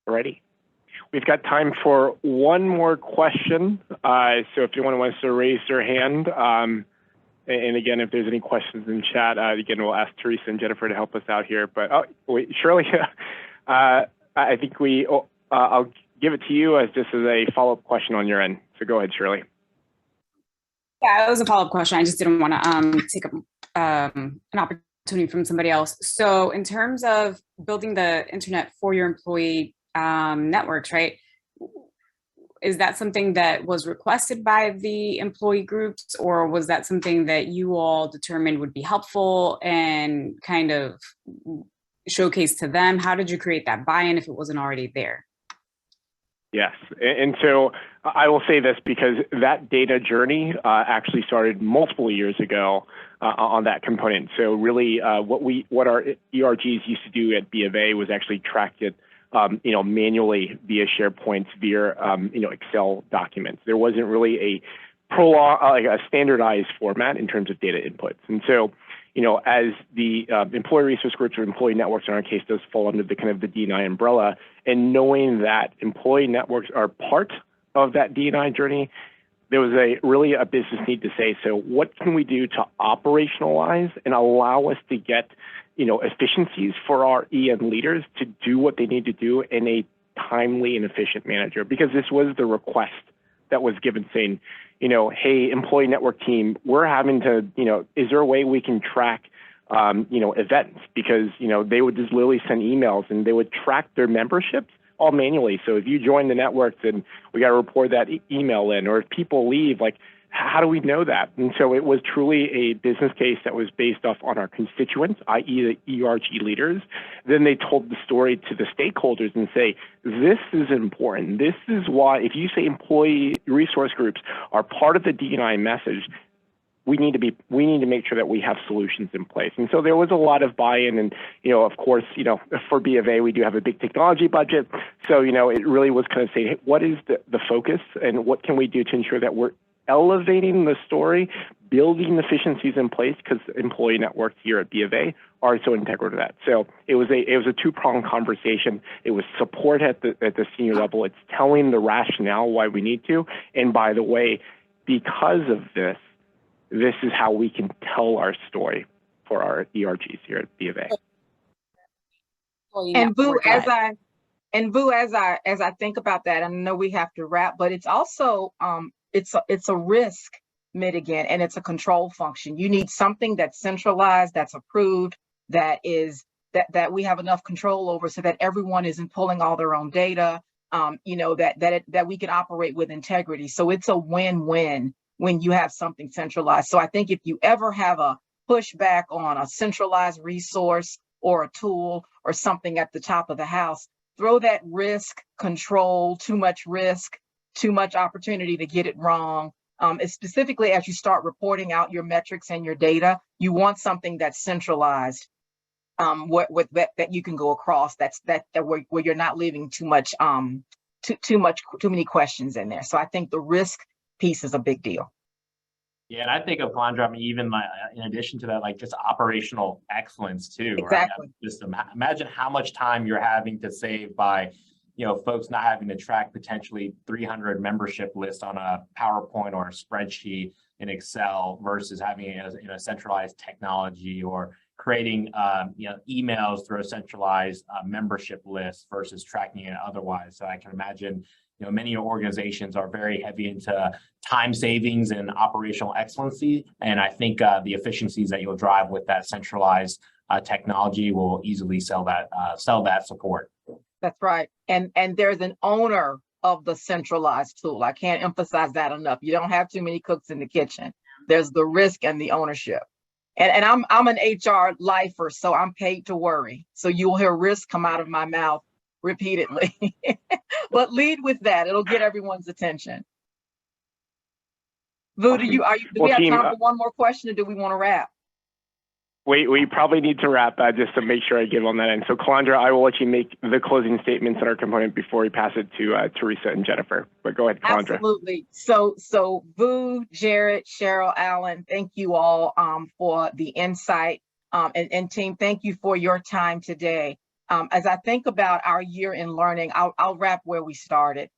Alrighty. We've got time for one more question. So if anyone wants to raise their hand, and again, if there's any questions in chat, again, we'll ask Teresa and Jennifer to help us out here. But wait, Shirley, I think I'll give it to you as just as a follow-up question on your end. So go ahead, Shirley. Yeah, it was a follow-up question. I just didn't want to take up an opportunity from somebody else. So in terms of building the internet for your employee networks, right? Is that something that was requested by the employee groups, or was that something that you all determined would be helpful and kind of showcase to them? How did you create that buy-in if it wasn't already there? Yes, and so I will say this because that data journey actually started multiple years ago on that component. So really, what our ERGs used to do at B of A was actually track it, manually via SharePoint, via Excel documents. There wasn't really a like a standardized format in terms of data inputs, and so. As the employee resource groups or employee networks in our case does fall under the kind of the D&I umbrella, and knowing that employee networks are part of that D&I journey, there was really a business need to say, so what can we do to operationalize and allow us to get, efficiencies for our EN leaders to do what they need to do in a timely and efficient manner? Because this was the request that was given saying, hey, employee network team, we're having to, is there a way we can track, events? Because, they would just literally send emails and they would track their memberships all manually. So if you join the network, then we got to report that email in, or if people leave, like, how do we know that? And so it was truly a business case that was based off on our constituents, i.e. the ERG leaders. Then they told the story to the stakeholders and say, this is important. This is why, if you say employee resource groups are part of the D&I message, we need to make sure that we have solutions in place. And so there was a lot of buy-in, and of course, for B of A, we do have a big technology budget. So it really was kind of saying, hey, what is the focus, and what can we do to ensure that we're elevating the story, building efficiencies in place, because employee networks here at B of A are so integral to that. So it was a two-pronged conversation. It was support at the senior level. It's telling the rationale why we need to. And by the way, because of this is how we can tell our story for our ERGs here at B of A. And Vu, as I think about that, I know we have to wrap, but it's also it's a risk mitigant, and it's a control function. You need something that's centralized, that's approved, that we have enough control over, so that everyone isn't pulling all their own data. That we can operate with integrity. So it's a win-win when you have something centralized. So I think if you ever have a pushback on a centralized resource or a tool or something at the top of the house, throw that risk, control, too much risk, too much opportunity to get it wrong. Specifically, as you start reporting out your metrics and your data, you want something that's centralized, that you can go across. Where you're not leaving too many questions in there. So I think the risk piece is a big deal. Yeah, and I think of Calandra, even in addition to that, like just operational excellence too. Exactly. Right? Just imagine how much time you're having to save by, folks not having to track potentially 300 membership lists on a PowerPoint or a spreadsheet in Excel versus having it in a centralized technology, or creating emails through a centralized membership list versus tracking it otherwise. So I can imagine many organizations are very heavy into time savings and operational excellency, and I think the efficiencies that you'll drive with that centralized technology will easily sell that support. That's right. And there's an owner of the centralized tool. I can't emphasize that enough. You don't have too many cooks in the kitchen. There's the risk and the ownership. And I'm an HR lifer, so I'm paid to worry. So you'll hear risk come out of my mouth repeatedly. But lead with that. It'll get everyone's attention. Vu, do we have time for one more question, or do we want to wrap? We probably need to wrap just to make sure I give on that end. So Calandra, I will let you make the closing statements on our component before we pass it to Teresa and Jennifer. But go ahead, Calandra. Absolutely. So Vu, Jarrod, Cheryl, Alan, thank you all for the insight. And team, thank you for your time today. As I think about our year in learning, I'll wrap where we started.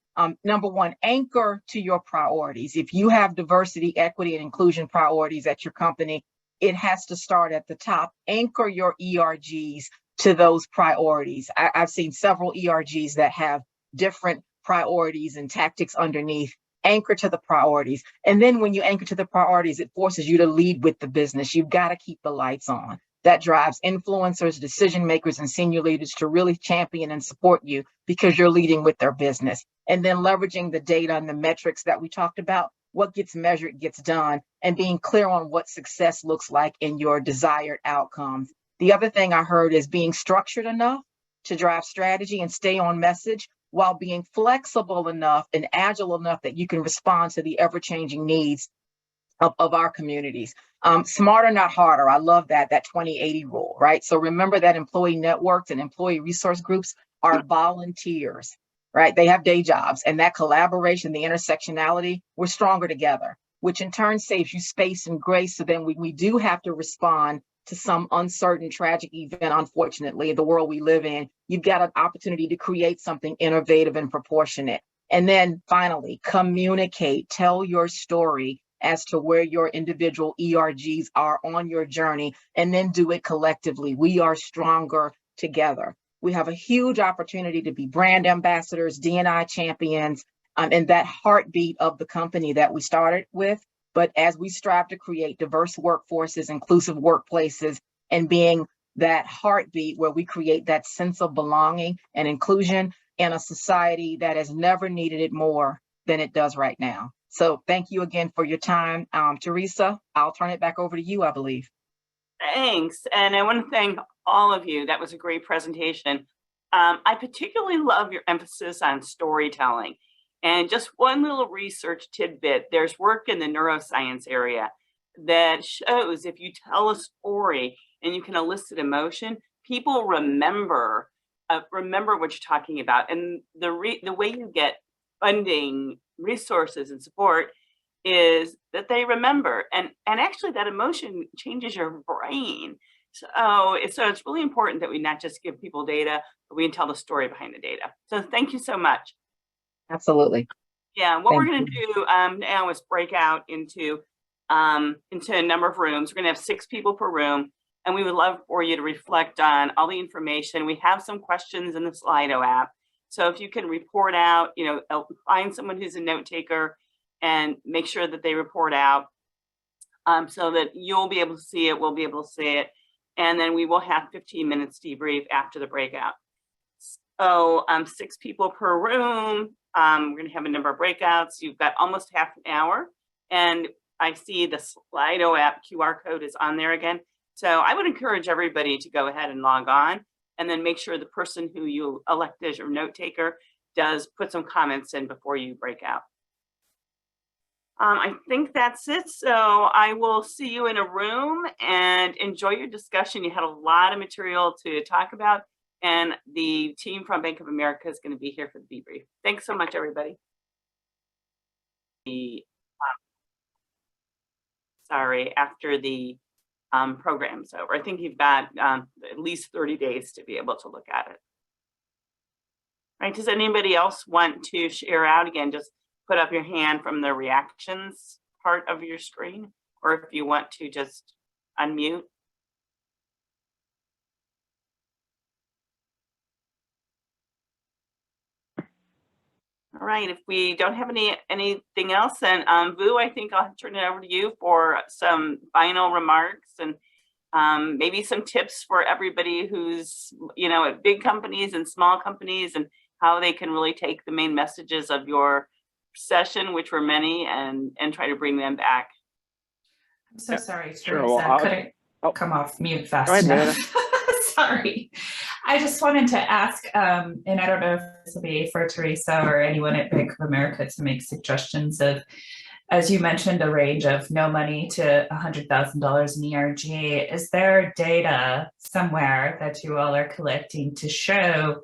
Number one, anchor to your priorities. If you have diversity, equity, and inclusion priorities at your company, it has to start at the top. Anchor your ERGs to those priorities. I've seen several ERGs that have different priorities and tactics underneath. Anchor to the priorities. And then when you anchor to the priorities, it forces you to lead with the business. You've got to keep the lights on. That drives influencers, decision makers, and senior leaders to really champion and support you because you're leading with their business. And then leveraging the data and the metrics that we talked about. What gets measured gets done, and being clear on what success looks like in your desired outcomes. The other thing I heard is being structured enough to drive strategy and stay on message while being flexible enough and agile enough that you can respond to the ever-changing needs of our communities. Smarter, not harder. I love that 20/80 rule, right? So remember that employee networks and employee resource groups are volunteers, right? They have day jobs, and that collaboration, the intersectionality, we're stronger together, which in turn saves you space and grace. So then we do have to respond to some uncertain, tragic event, unfortunately, the world we live in, you've got an opportunity to create something innovative and proportionate. And then finally, communicate, tell your story as to where your individual ERGs are on your journey, and then do it collectively. We are stronger together. We have a huge opportunity to be brand ambassadors, D&I champions, and that heartbeat of the company that we started with. But as we strive to create diverse workforces, inclusive workplaces, and being that heartbeat where we create that sense of belonging and inclusion in a society that has never needed it more than it does right now. So thank you again for your time. Teresa, I'll turn it back over to you, I believe. Thanks. And I want to thank all of you. That was a great presentation. I particularly love your emphasis on storytelling. And just one little research tidbit, there's work in the neuroscience area that shows if you tell a story and you can elicit emotion, people remember what you're talking about. And the way you get funding, resources, and support is that they remember. And actually that emotion changes your brain. So it's really important that we not just give people data, but we can tell the story behind the data. So thank you so much. Absolutely. Yeah, what we're going to do now is break out into a number of rooms. We're going to have 6 people per room, and we would love for you to reflect on all the information. We have some questions in the Slido app. So if you can report out, find someone who's a note taker and make sure that they report out so that you'll be able to see it, we'll be able to see it, and then we will have 15 minutes debrief after the breakout. So 6 people per room. We're going to have a number of breakouts. You've got almost half an hour, and I see the Slido app QR code is on there again. So I would encourage everybody to go ahead and log on, and then make sure the person who you elect as your note taker does put some comments in before you break out. I think that's it. So I will see you in a room, and enjoy your discussion. You had a lot of material to talk about, and the team from Bank of America is going to be here for the debrief. Thanks so much, everybody. After the program's over. I think you've got at least 30 days to be able to look at it. Right? Does anybody else want to share out? Again, just put up your hand from the reactions part of your screen, or if you want to just unmute. All right, if we don't have anything else, then Vu, I think I'll turn it over to you for some final remarks and maybe some tips for everybody who's, at big companies and small companies, and how they can really take the main messages of your session, which were many, and try to bring them back. I'm so sorry, Teresa. Sure, well, I couldn't come off mute fast enough. Sorry. I just wanted to ask, and I don't know if this will be for Teresa or anyone at Bank of America, to make suggestions of, as you mentioned, a range of no money to $100,000 in ERG. Is there data somewhere that you all are collecting to show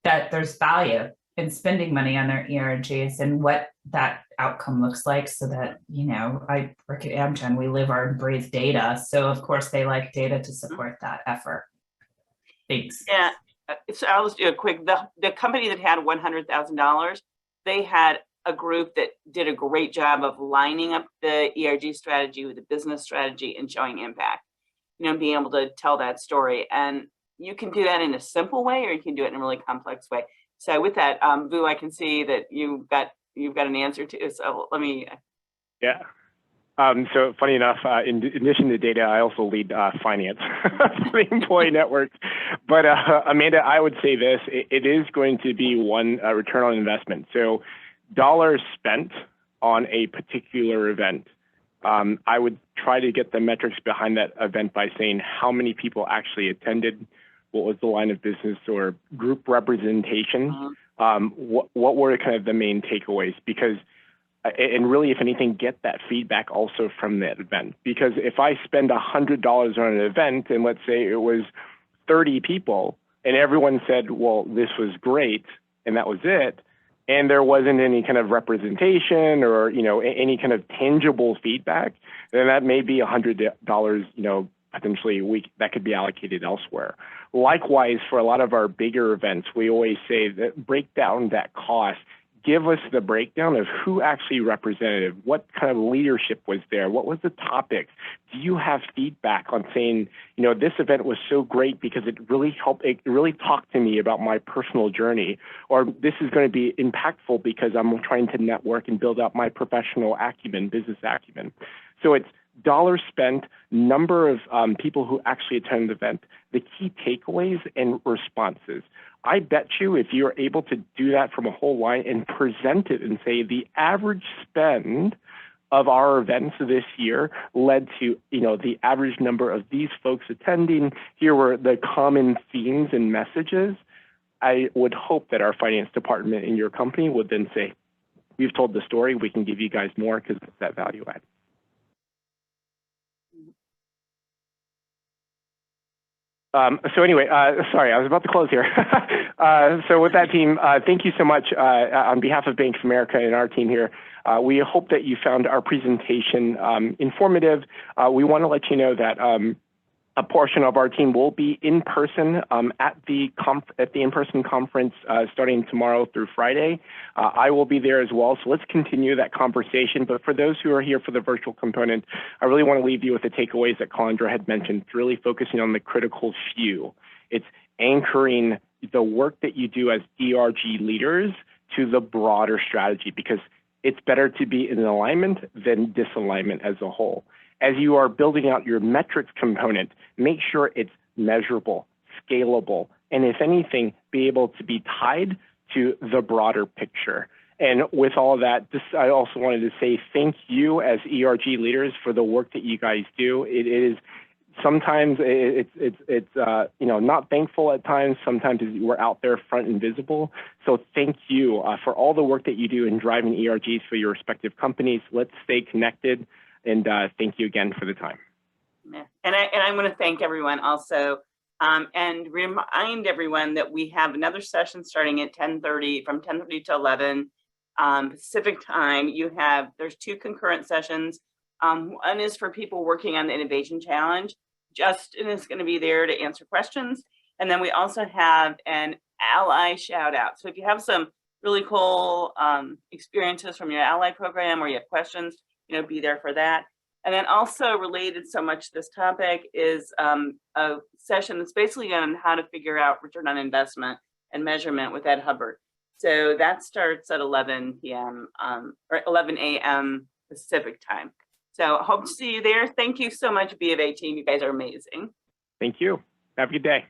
that there's value in spending money on their ERGs and what that outcome looks like? So that, I work at Amgen, we live our breathe data. So of course they like data to support that effort. Thanks. Yeah, so I'll just do a quick, the company that had $100,000, they had a group that did a great job of lining up the ERG strategy with the business strategy and showing impact, being able to tell that story. And you can do that in a simple way, or you can do it in a really complex way. So with that, Vu, I can see that you've got an answer to, so let me. Yeah. So funny enough, in addition to data, I also lead finance for the employee network. But Amanda, I would say this, it is going to be one return on investment. So dollars spent on a particular event, I would try to get the metrics behind that event by saying how many people actually attended, what was the line of business or group representation, what were kind of the main takeaways, because and really, if anything, get that feedback also from that event. Because if I spend $100 on an event and let's say it was 30 people and everyone said, well, this was great, and that was it, and there wasn't any kind of representation or, you know, any kind of tangible feedback, then that may be $100, you know, potentially that could be allocated elsewhere. Likewise, for a lot of our bigger events, we always say that break down that cost. Give us the breakdown of who actually represented, what kind of leadership was there, what was the topic. Do you have feedback on saying, you know, this event was so great because it really helped, it really talked to me about my personal journey, or this is going to be impactful because I'm trying to network and build up my professional acumen, business acumen. So it's dollars spent, number of people who actually attend the event, the key takeaways and responses. I bet you if you're able to do that from a whole line and present it and say the average spend of our events this year led to, you know, the average number of these folks attending, here were the common themes and messages, I would hope that our finance department in your company would then say, we've told the story, we can give you guys more because it's that value add. So anyway, sorry, I was about to close here. So with that team, thank you so much on behalf of Bank of America and our team here. We hope that you found our presentation informative. We want to let you know that a portion of our team will be in person at the in-person conference starting tomorrow through Friday. I will be there as well, so let's continue that conversation. But for those who are here for the virtual component, I really want to leave you with the takeaways that Calandra had mentioned. It's really focusing on the critical few. It's anchoring the work that you do as ERG leaders to the broader strategy, because it's better to be in alignment than disalignment as a whole. As you are building out your metrics component, make sure it's measurable, scalable, and if anything, be able to be tied to the broader picture. And with all of that, I also wanted to say thank you as ERG leaders for the work that you guys do. It is sometimes it's you know, not thankful at times. Sometimes we're out there front and visible. So thank you for all the work that you do in driving ERGs for your respective companies. Let's stay connected. And thank you again for the time. Yeah. And I want to thank everyone also, and remind everyone that we have another session starting at 10:30, from 10:30 to 11 Pacific time. There's 2 concurrent sessions. One is for people working on the Innovation Challenge. Justin is going to be there to answer questions. And then we also have an ally shout out. So if you have some really cool experiences from your ally program or you have questions, you know, be there for that. And then also related so much to this topic is a session that's basically on how to figure out return on investment and measurement with Ed Hubbard. So that starts at 11 p.m. Or 11 a.m. Pacific time. So I hope to see you there. Thank you so much, B of A team. You guys are amazing. Thank you. Have a good day.